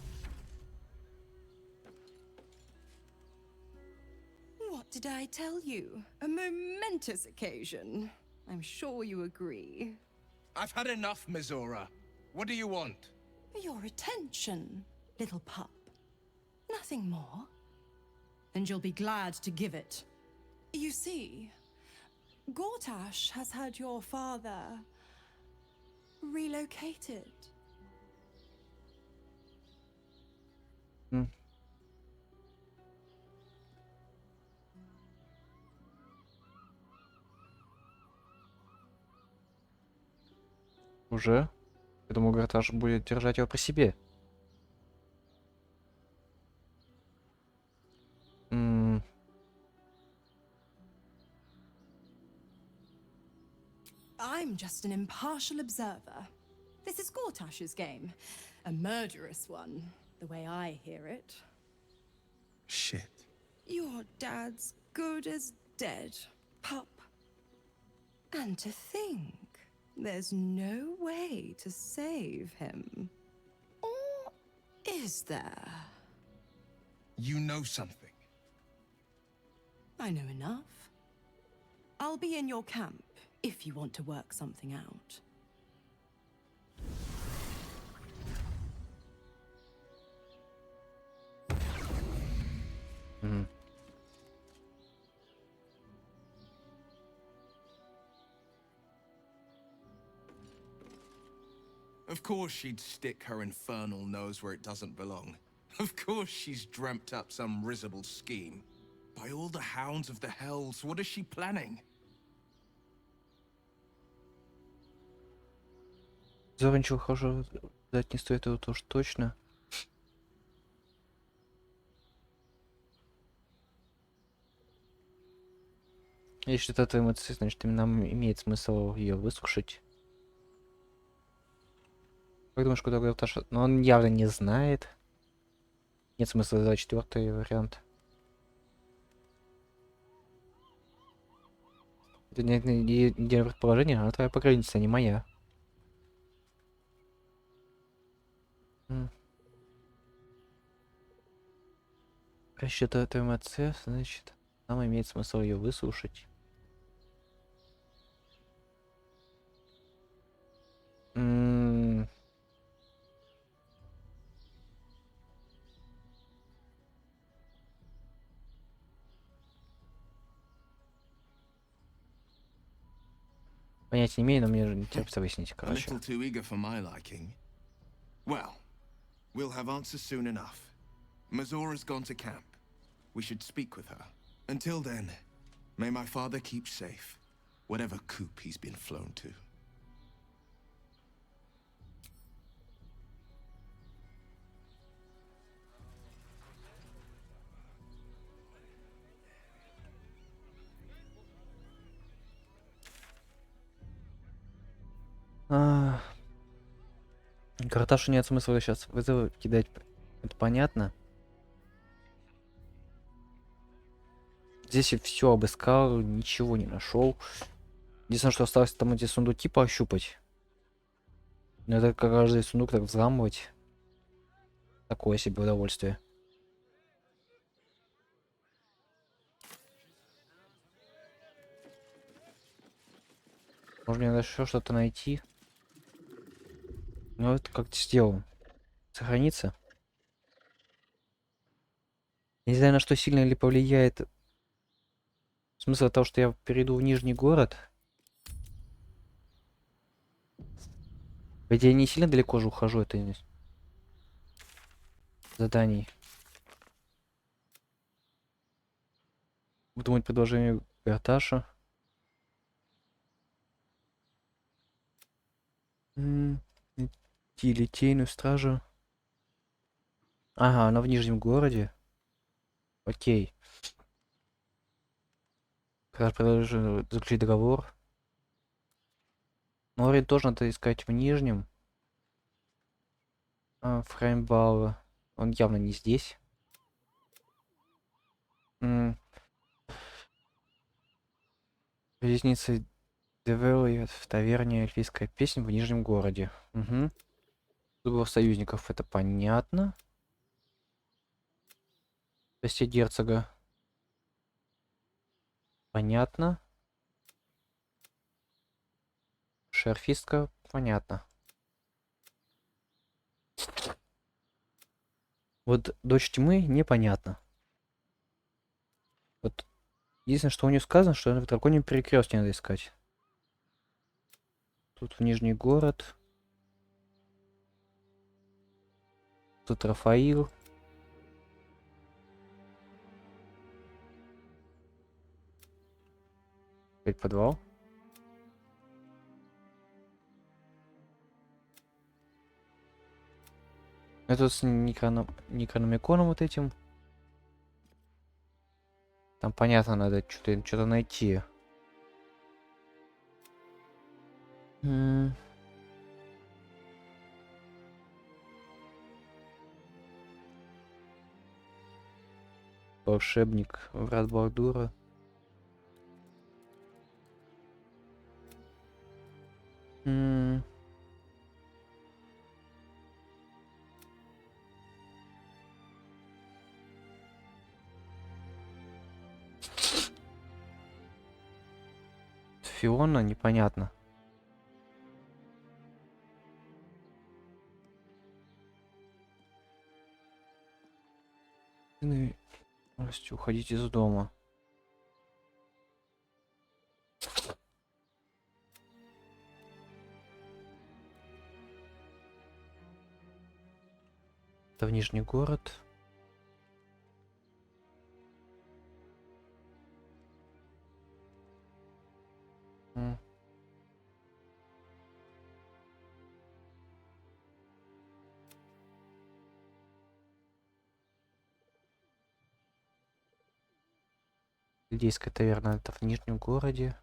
What did I tell you? A momentous occasion. I'm sure you agree. I've had enough, Mizora. What do you want? Your attention, little pup. Nothing more. And you'll be glad to give it. You see, Gortash has had your father relocated. Уже? Я думаю, Гарташ будет держать его при себе. I'm just an impartial observer. This is Gortash's game. A murderous one, the way I hear it. Shit. Your dad's good as dead, pup. And to think, there's no way to save him. Or is there? You know something. I know enough. I'll be in your camp if you want to work something out. Of course she'd stick her infernal nose where it doesn't belong. Of course she's dreamt up some risible scheme. By all the hounds of the hells, what is she planning? Зора ничего хорошего дать не стоит, это вот уж точно. Если это твоя эмоция, значит, нам имеет смысл ее выслушать. Как думаешь, куда говорил Таша? Но он явно не знает. Нет смысла задавать четвертый вариант. Это не предположение, она твоя покровительница, не моя. Расчет твоей эмоции, значит, нам имеет смысл ее выслушать. Понятия не имею, но мне не терпится выяснить, A короче. little too eager for my liking. Well, we'll have answers soon enough. Mazora's gone to camp. We should speak with her. Until then, may my father keep safe, whatever coop he's been flown to. Карташу нет смысла сейчас вызовы кидать. Это понятно. Здесь я все обыскал, ничего не нашел. Единственное, что осталось, там эти сундуки пощупать. Но это как каждый сундук так взламывать. Такое себе удовольствие. Можно еще что-то найти. Ну это как-то сделал. Сохранится. Не знаю, на что сильно ли повлияет смысл того, что я перейду в Нижний город. Ведь я не сильно далеко же ухожу, это из заданий. Думать предложение Гарташа. Литейную стражу. Ага, она в Нижнем городе. Окей. Как раз продолжу заключить договор. Море тоже надо искать в Нижнем. Фреймбала. Он явно не здесь. Резница Девелли в таверне эльфийская песня в Нижнем городе. Угу. Зубов союзников, это понятно. Спасти герцога. Понятно. Шерфистка, понятно. Вот дочь тьмы непонятно. Вот единственное, что у нее сказано, что в драконьем перекрестке надо искать. Тут в Нижний город. Тут Рафаил. Опять подвал. Это с Некрономиконом вот этим. Там понятно, надо что-то найти. Волшебник, врат Балдура. Фиона непонятно. Можете уходить из дома. Это в Нижний город. Лидейская таверна, это в Нижнем городе.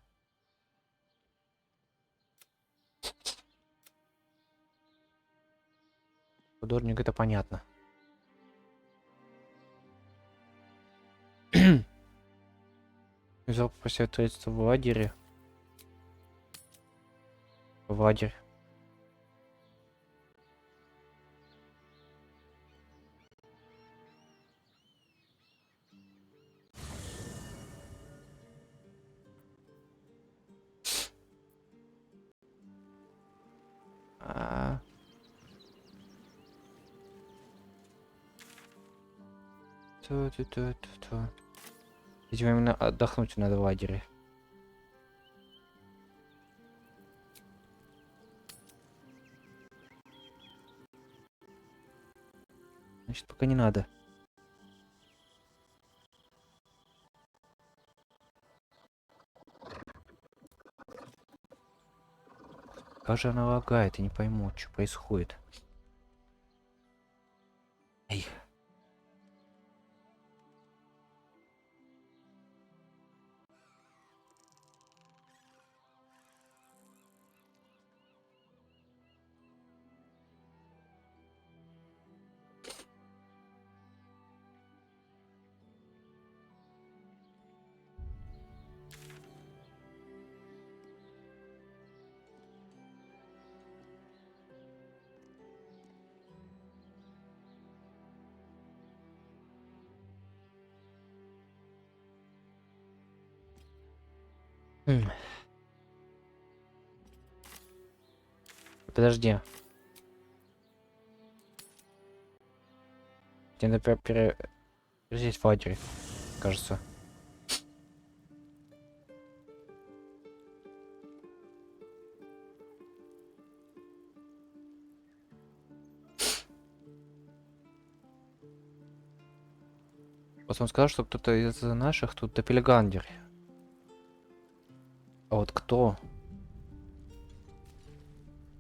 Художник, это понятно. Взял попросил строительство в лагере. В лагерь. Видимо, именно отдохнуть надо в лагере. Значит, пока не надо. Как же она лагает, я не пойму, что происходит. Эй. Подожди. Тебе надо перезать в лагере, кажется. Вот он сказал, что кто-то из наших тут доппельгангер. А вот кто?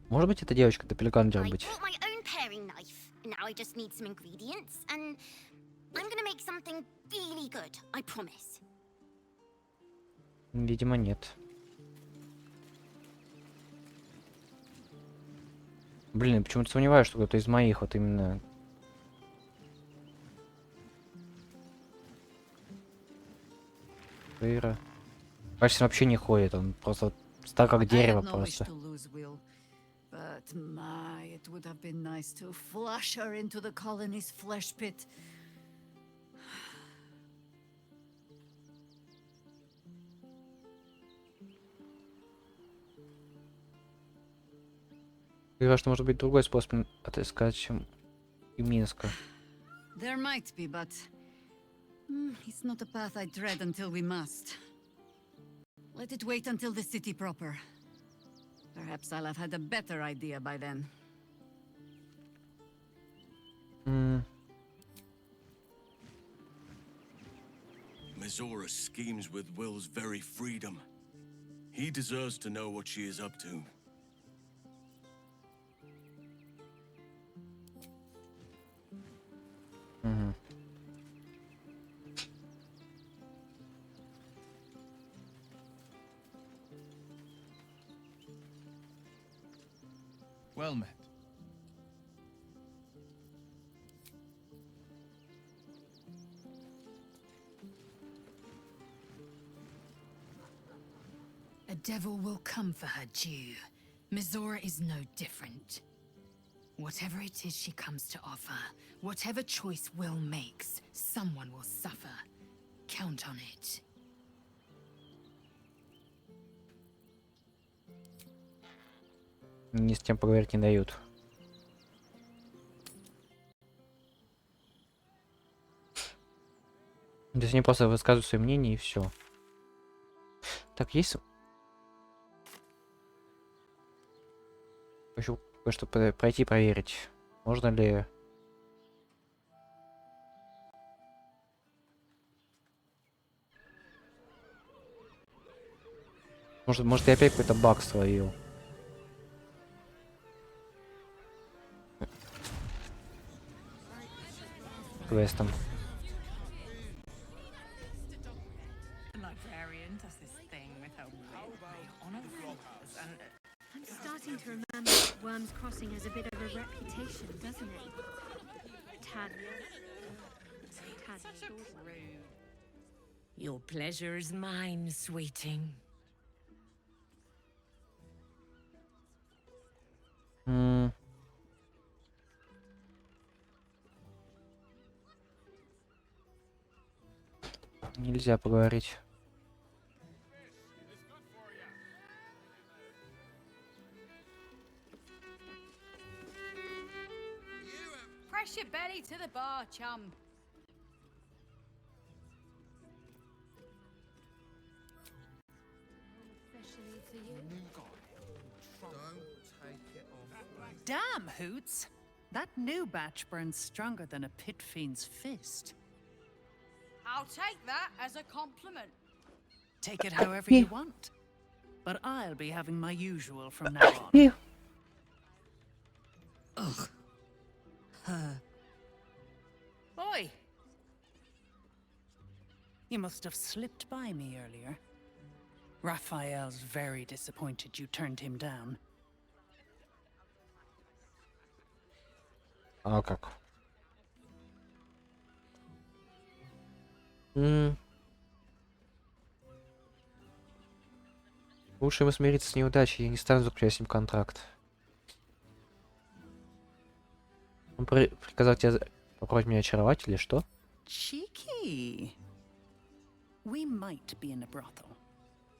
Может быть, эта девочка доппельгангер быть? Now I just need some ingredients, and I'm gonna make something really good, I promise. Видимо, нет. Блин, почему-то сомневаюсь, что кто-то из моих вот именно... Ира. Кажется, вообще не ходит, он просто стал как дерево просто. But my, it would have been nice to flush her into the colony's flesh pit. Говорю, что может быть другой способ отыскать, чем и Минска. There might be, but it's not a path I tread until we must. Let it wait until the city proper. Perhaps I'll have had a better idea by then. Mizora schemes with Will's very freedom. He deserves to know what she is up to. Well met. A devil will come for her due. Mizora is no different. Whatever it is she comes to offer, whatever choice Will makes, someone will suffer. Count on it. Ни с кем поговорить не дают. То есть они просто высказывают свои мнения и все. Так, есть... Хочу кое-что пройти проверить. Можно ли... Может я опять какой-то баг словил. Квестом. Worm's Crossing has a bit of a reputation, doesn't it? Tad. Your pleasure is mine, sweeting. Нельзя поговорить. Press your belly to the bar, chum. Damn, Hoots! That new batch burns stronger than a pit fiend's fist. I'll take that as a compliment. Take it however you want. But I'll be having my usual from now on. Ugh. Oi! You must have slipped by me earlier. Raphael's very disappointed you turned him down. А как? Лучше ему смириться с неудачей и не стану заключать с ним контракт. Он приказал тебе попробовать меня очаровать или что? Cheeky. We might be in a brothel,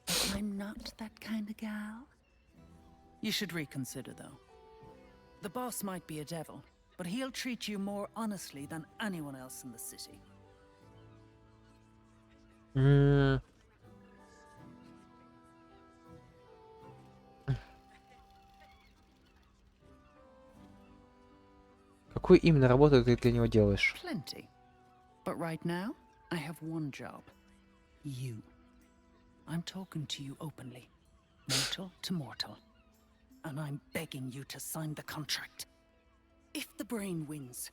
but I'm not that kind of gal. You should reconsider, though. The boss might be a devil, but he'll treat you more honestly than anyone else in the city. Какую именно работу ты для него делаешь? Plenty. But right now, I have one job. You. I'm talking to you openly. Mortal to mortal. And I'm begging you to sign the contract. If the brain wins,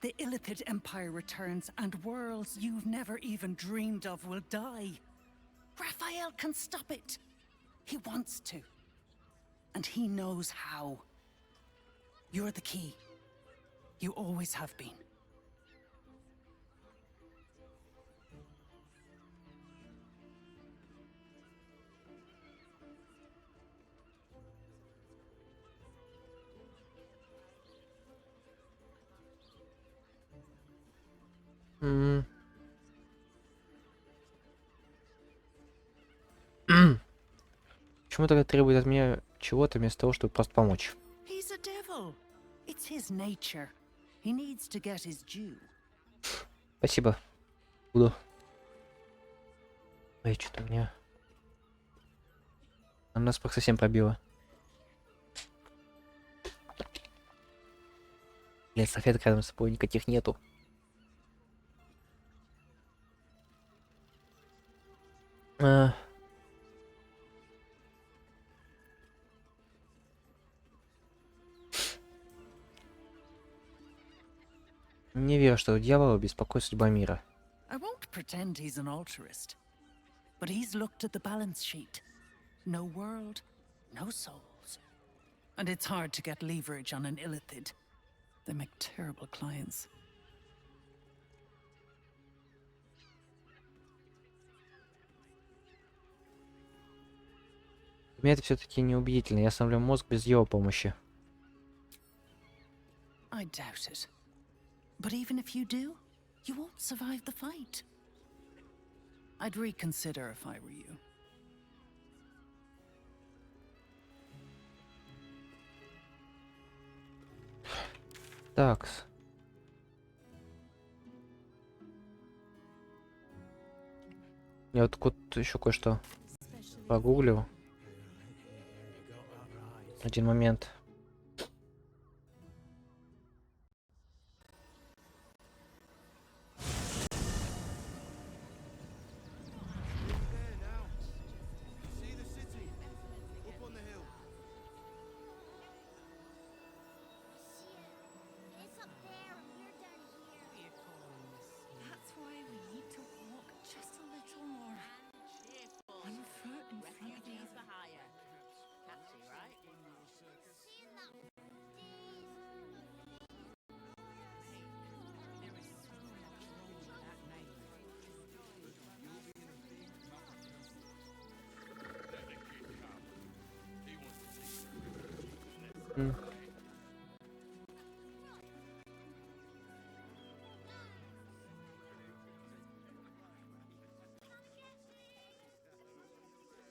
the Illithid Empire returns and worlds you've never even dreamed of will die. Raphael can stop it. He wants to. And he knows how. You're the key. You always have been. Почему тогда требует от меня чего-то вместо того, чтобы просто помочь? He's a devil. It's his nature. He needs to get his due. Спасибо. Буду. Ой, что-то у меня... Она нас совсем пробила. Блин, салфеток рядом с собой никаких нету. Не верю, что дьявола беспокоит судьба мира. I won't pretend he's an altruist, but he's looked at the balance sheet. No world, no souls. And it's hard to get leverage on an Illithid. They make terrible clients. Для меня это все-таки неубедительно. Я остановлю мозг без его помощи. I doubt it. But even if you do, you won't survive the fight. I'd reconsider if I were you. Такс. Я вот еще кое-что погуглил. Один момент.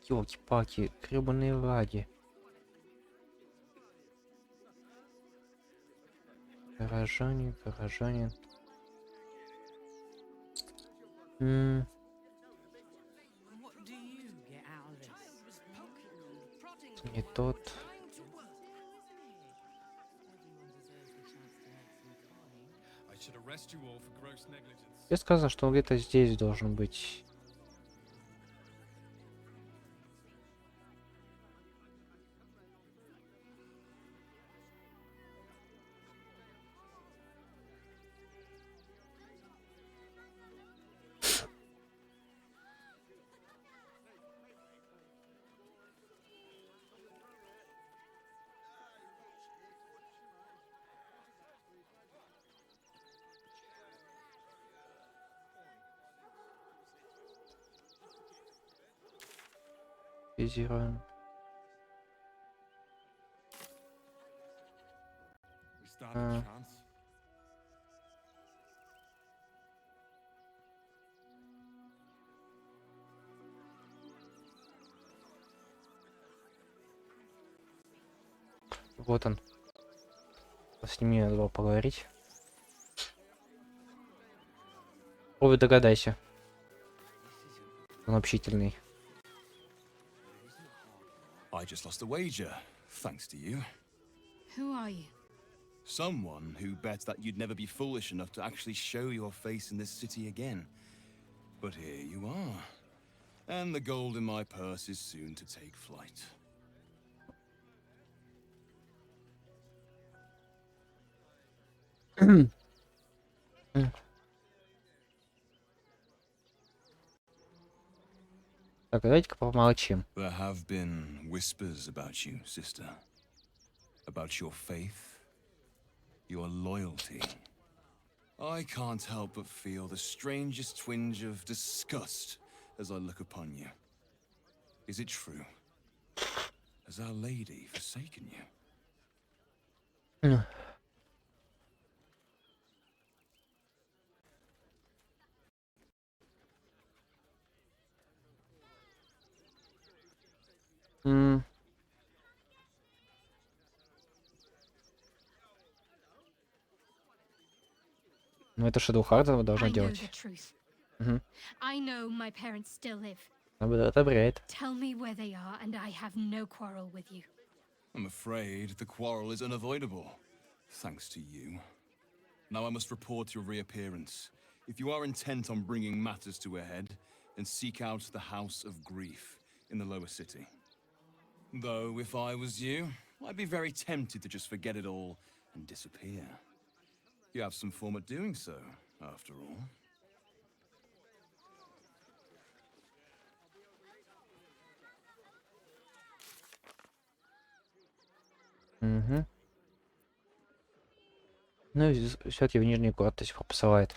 Ёлки-палки, гребаные лаги. Горожане. Не тот. Я сказал, что он где-то здесь должен быть. Физируем. Вот он. С ним надо было поговорить. Ой, догадайся. Он общительный. I just lost a wager, thanks to you. Who are you? Someone who bet that you'd never be foolish enough to actually show your face in this city again. But here you are. And the gold in my purse is soon to take flight. Так, давайте-ка помолчим. There have been whispers about you, sister. About your faith, your loyalty. I can't help but feel the strangest twinge of disgust as I look upon you. Is it true? Has Our Lady forsaken you? Ну это Shadow Heart должна I know делать. the truth. Угу. I know my parents still live. Одобряет. Tell me where they are, and I have no quarrel with you. I'm afraid the quarrel is unavoidable, thanks to you. Now I must report your reappearance. If you are intent on bringing matters to a head, then seek out the House of Grief in the lower city. Though, if I was you, I'd be very tempted to just forget it all and disappear. You have some form at doing so, after all. Угу. Ну и все-таки в нижний город до сих пор посылает.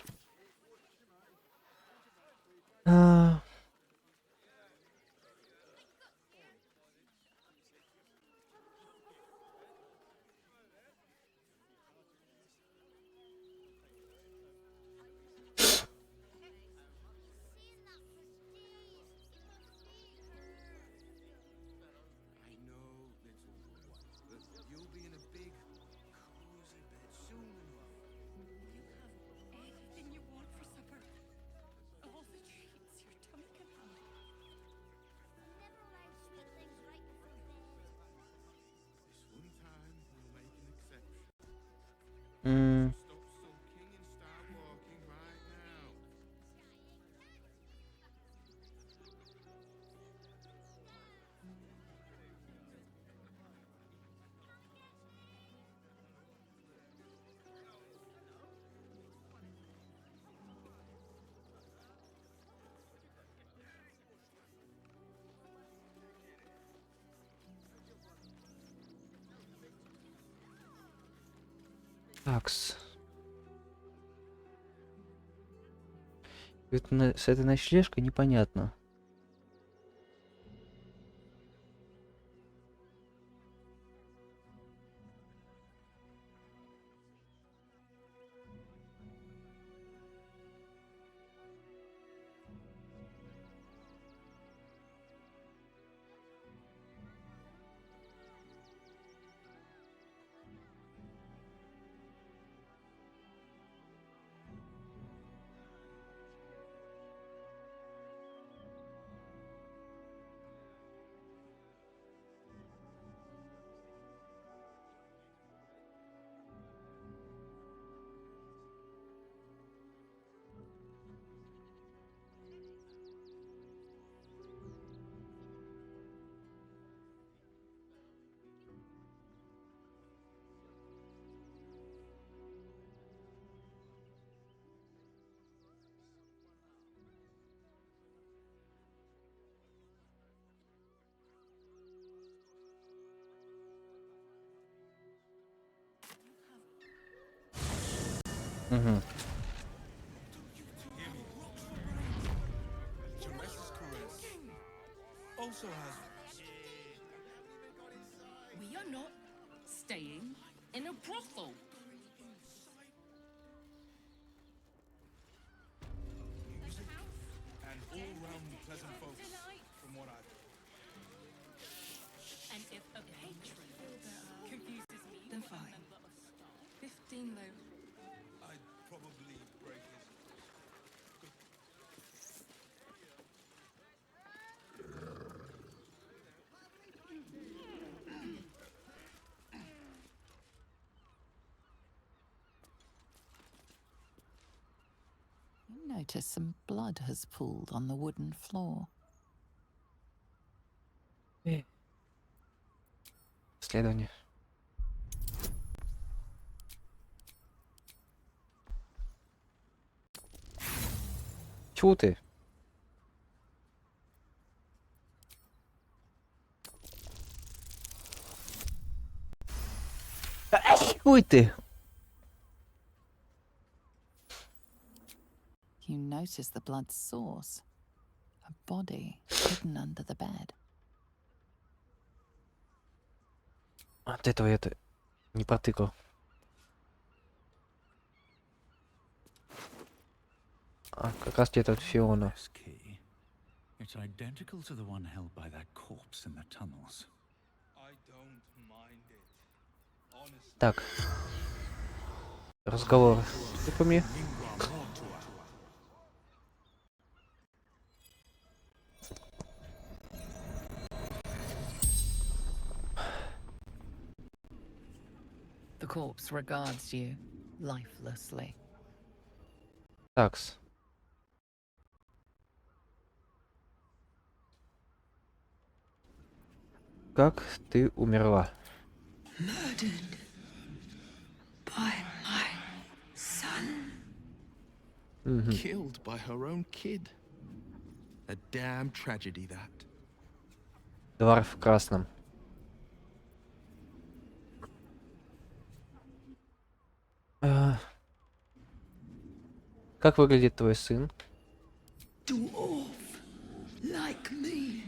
Такс. С этой ночлежкой непонятно. Угу. We are not staying in a brothel. And all-round pleasant folks, from what I've And if a patron confuses me, Then fine. 15 though. I'd probably break his... You notice some blood has pooled on the wooden floor. Исследование. Чего ты? Ой ты! You notice the blood's source. A body hidden under the bed. От этого я это не потыкал. А, как раз где-то Фиона. It's identical to the one held by that corpse in the tunnels. I don't mind it. Honestly. Так. Разговор с трупами. The corpse regards you lifelessly. Такс. Как ты умерла? Murdered by my son. Killed by her own kid. A damn tragedy, that. Двор в красном. Как выглядит твой сын? Dwarf, like me,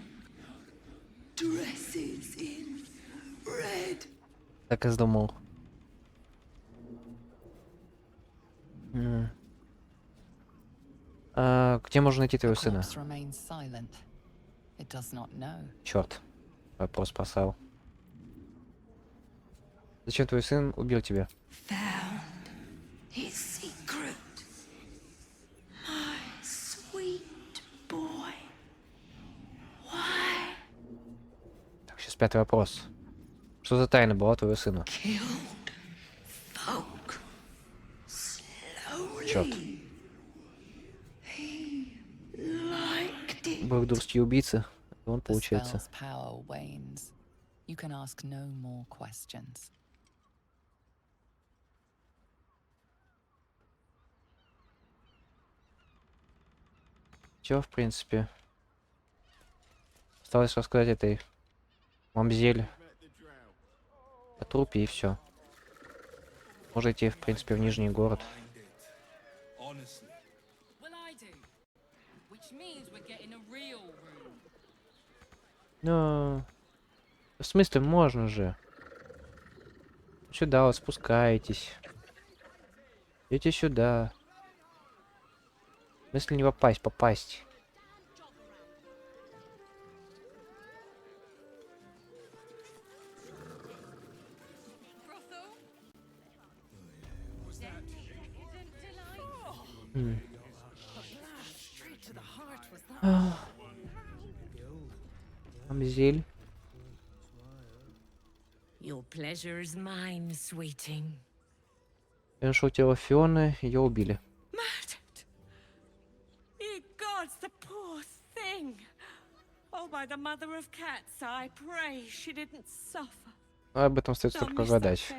dresses in red. Так и думал. Где можно найти твоего сына? Черт. Вопрос спасал. Зачем твой сын убил тебя? Found his secret. My sweet boy. Why? Так, сейчас пятый вопрос. Что за тайна была у твоего сына? Killed folk slowly. Черт. He liked it. Багдурский убийца. Он получается. Все, в принципе. Осталось рассказать этой мамзель о трупе и все. Можете, в принципе, в Нижний город. Но... В смысле, можно же. Сюда вот спускаетесь. Идите сюда. Если не попасть, попасть. Мамзель. Your pleasure is mine, sweeting. Я нашел тело Фионы, ее убили. Ye gods, the poor thing. Oh, by the mother of cats, I pray she didn't suffer. Об этом остается только гадать.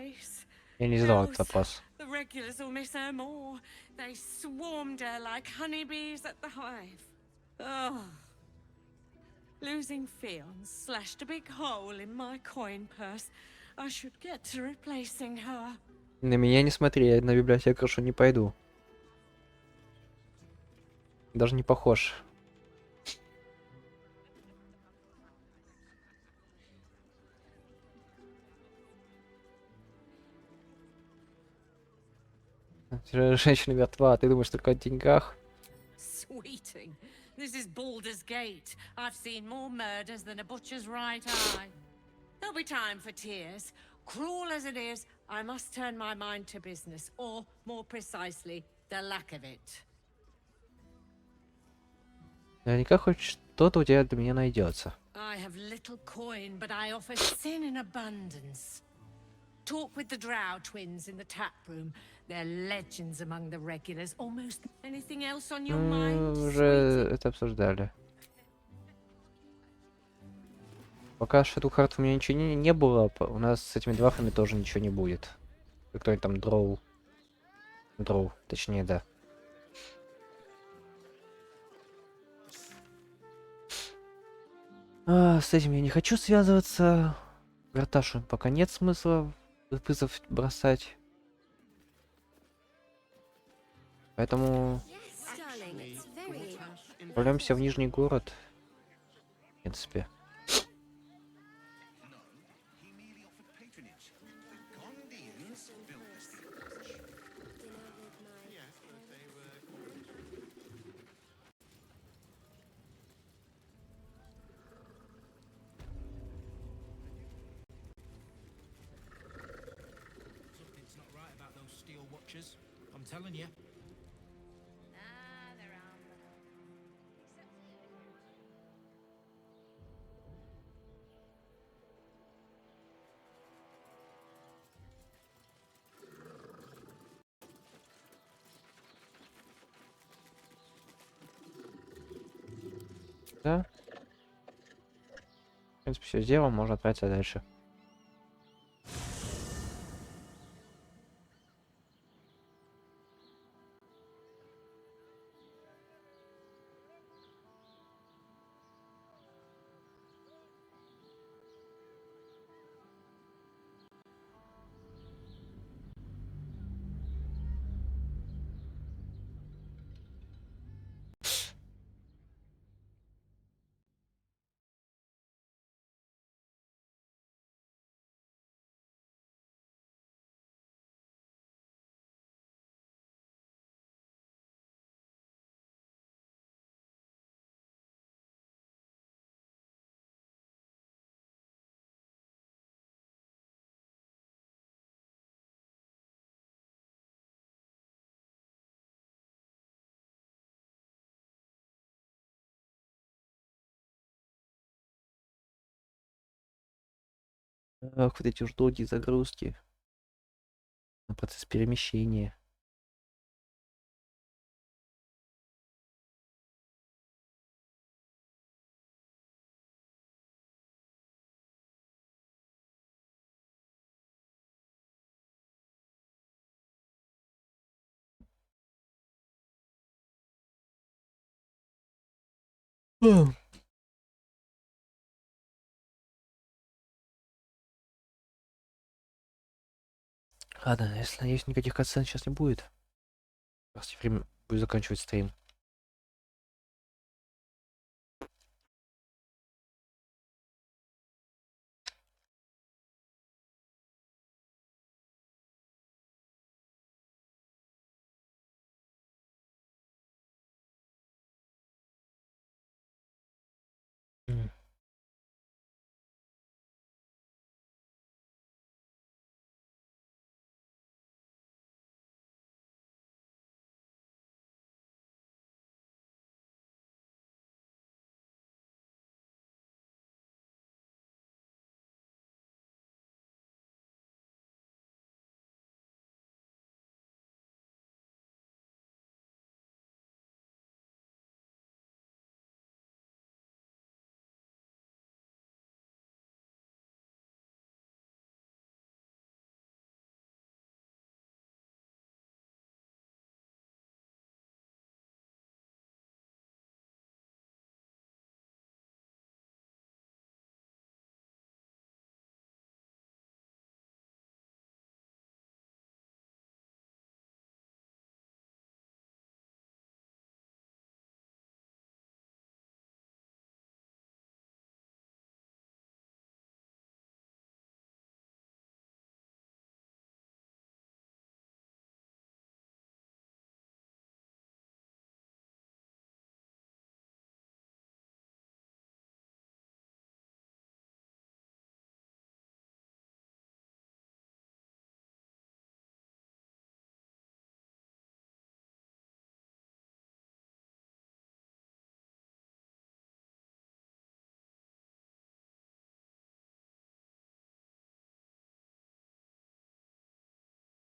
Я не задал этот вопрос. The regulars will miss her more. They swarmed her like honeybees at the hive. Oh. Losing Fionn slashed a big hole in my coin purse. I should get to replacing her. На меня не смотри, я на библиотеку хорошо не пойду. Даже не похож. Женщина мертва, а ты думаешь только о деньгах? Sweeting. This is Baldur's Gate. I've seen more murders than a butcher's right eye. There'll be time for tears. Cruel as it is, I must turn my mind to business, or, more precisely, the lack of it. Наверняка хоть что-то у тебя для меня найдется. I have little coin, but I offer sin in abundance. Talk with the Drow twins in the tap room. They're legends among the regulars. Almost anything else on your mind, Уже это обсуждали. Пока что тут карт у меня ничего не было. У нас с этими двахами тоже ничего не будет. Кто-нибудь там дроу. Дроу, точнее, да. С этим я не хочу связываться. Гарташу пока нет смысла вызов бросать. Поэтому отправляемся в Нижний город. В принципе. I'm telling you. Да. В принципе, все сделал, можно отправиться дальше. Ах, вот эти уж долгие загрузки. На процесс перемещения. Ладно, если, надеюсь, никаких катсцен сейчас не будет. Просто время будет заканчивать стрим.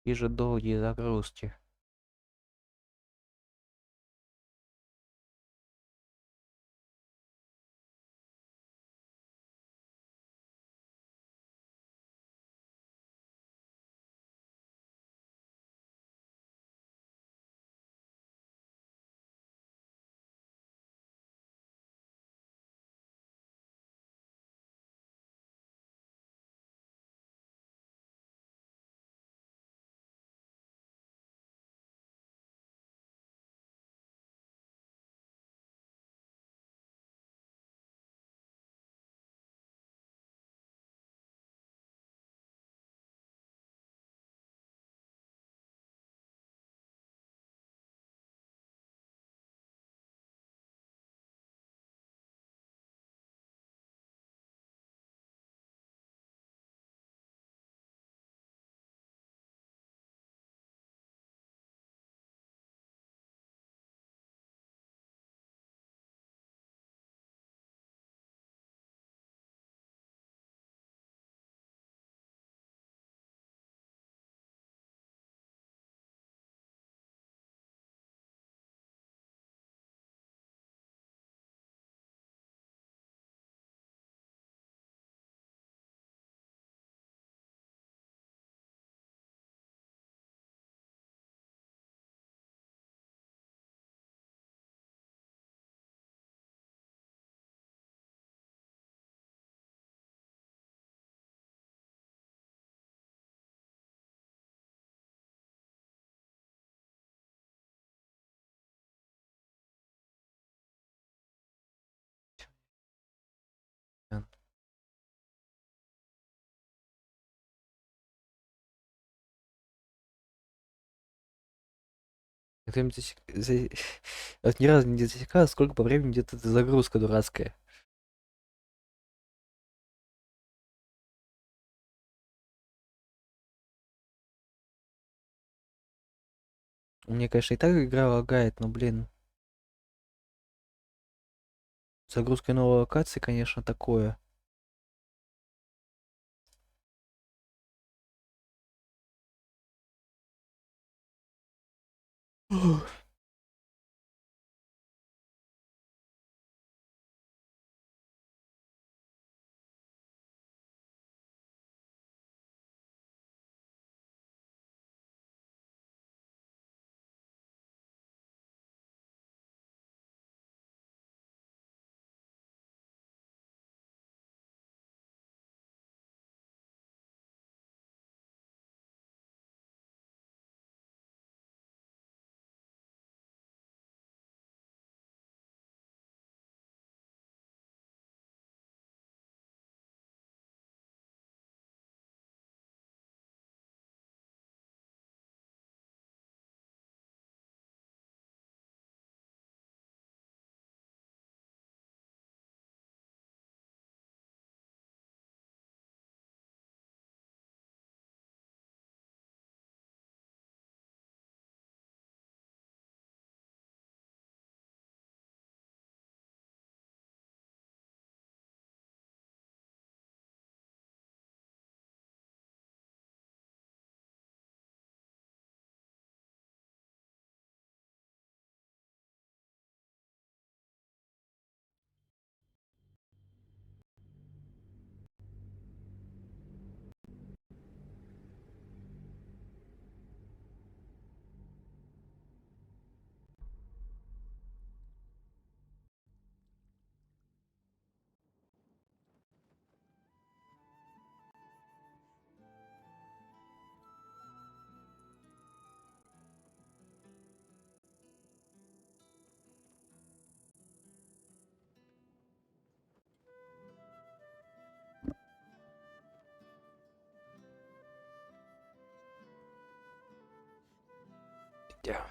Вижу долгие загрузки. Кто-нибудь вот ни разу не засекал, сколько по времени идет эта загрузка дурацкая. Мне, конечно, и так игра лагает, но, блин. Загрузка новой локации, конечно, такое. Yeah.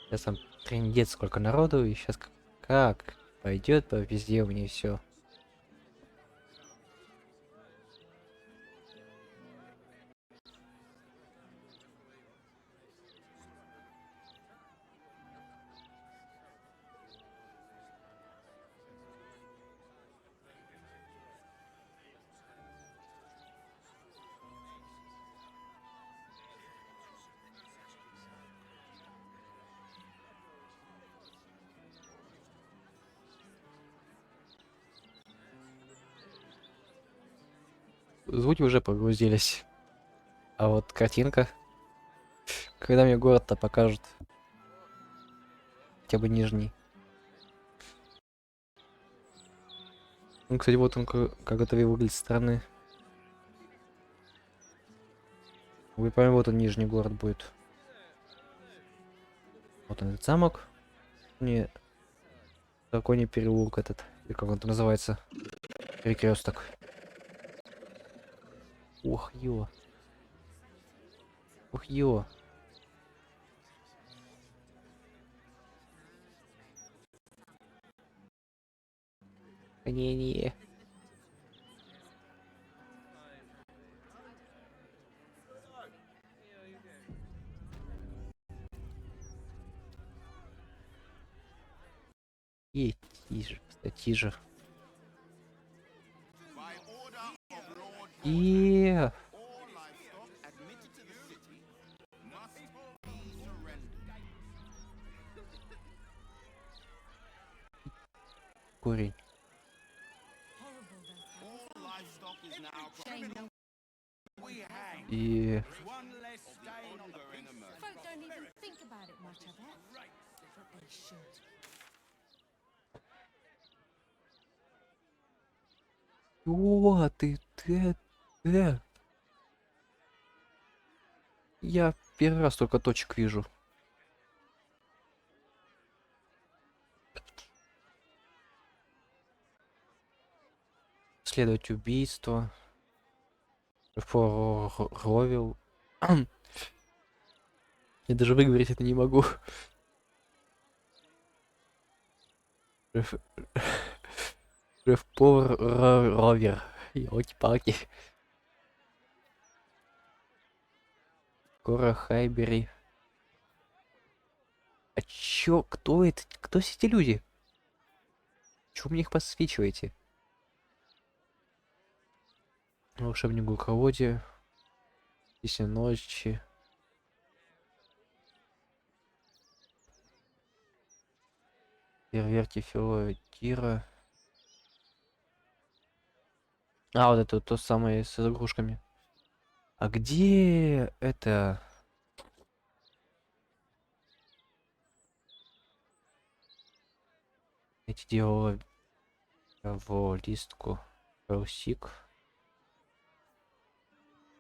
Сейчас там трындец сколько народу, и сейчас как пойдет по везде у меня все. звуки уже погрузились. А вот картинка. Когда мне город-то покажут. Хотя бы нижний. Ну, кстати, вот он как это выглядит со стороны. Вы поняли, вот он нижний город будет. Вот он этот замок. Не какой не переулок этот. Или как он там называется? Перекресток. Ух, ё. Ух, ё. Не-не. И тише, тише. И корень. И о, ты. Я первый раз только точек вижу. Следовать убийство. Ровил. Я даже выговорить это не могу. Шеф-повар ровер. Ёлки-палки. Кора Хайбери. А чё? Кто это? Кто все эти люди? Чё мне их подсвечиваете? Волшебник глуховодья. Песня ночи. Фейерверки Филотира. А, вот это то самое с игрушками. А где это? Эти делала в листку. Русик.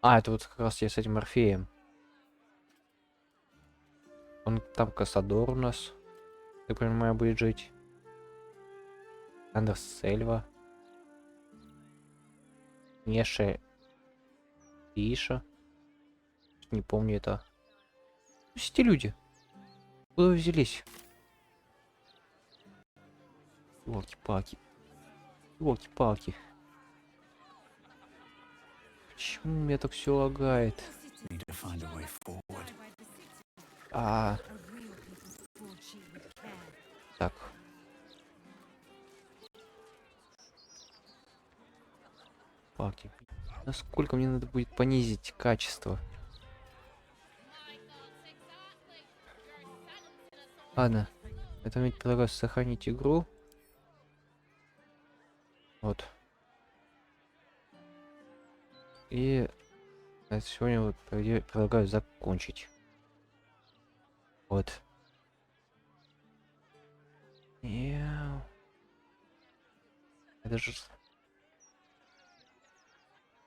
А, это вот как раз я с этим Орфеем. Он там Кассадор у нас. Я понимаю, будет жить. Андерс Сельва. Неше Иша. Не помню это. Все эти люди. Куда вы взялись? Ёлки-палки. Ёлки-палки. Почему меня так все лагает? Так. Палки. Насколько мне надо будет понизить качество? Ладно. Это мне предлагаю сохранить игру. Вот. И на сегодня вот предлагаю закончить. Вот. Это же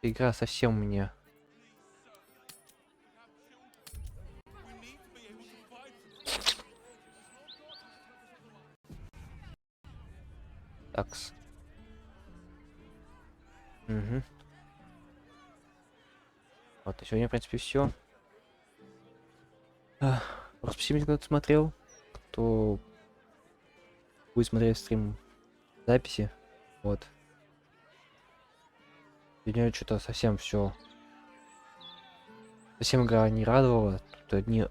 игра совсем мне. Такс. Угу. Вот, и сегодня, в принципе, все. Спасибо, кто смотрел. Кто будет смотреть стрим записи. Вот. Сегодня что-то совсем все. Совсем игра не радовала. Тут одни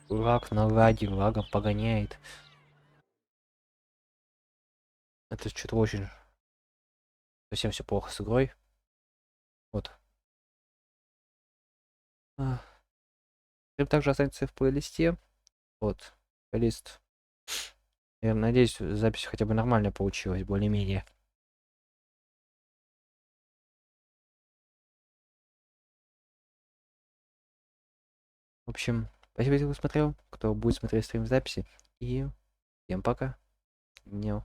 лаг на лаге, лагом погоняет. Это что-то очень... Совсем все плохо с игрой. Вот. Также останется в плейлисте. Вот. Плейлист. Я надеюсь, запись хотя бы нормально получилась, более-менее. В общем, спасибо, кто смотрел, кто будет смотреть стрим в записи. И всем пока. Днем.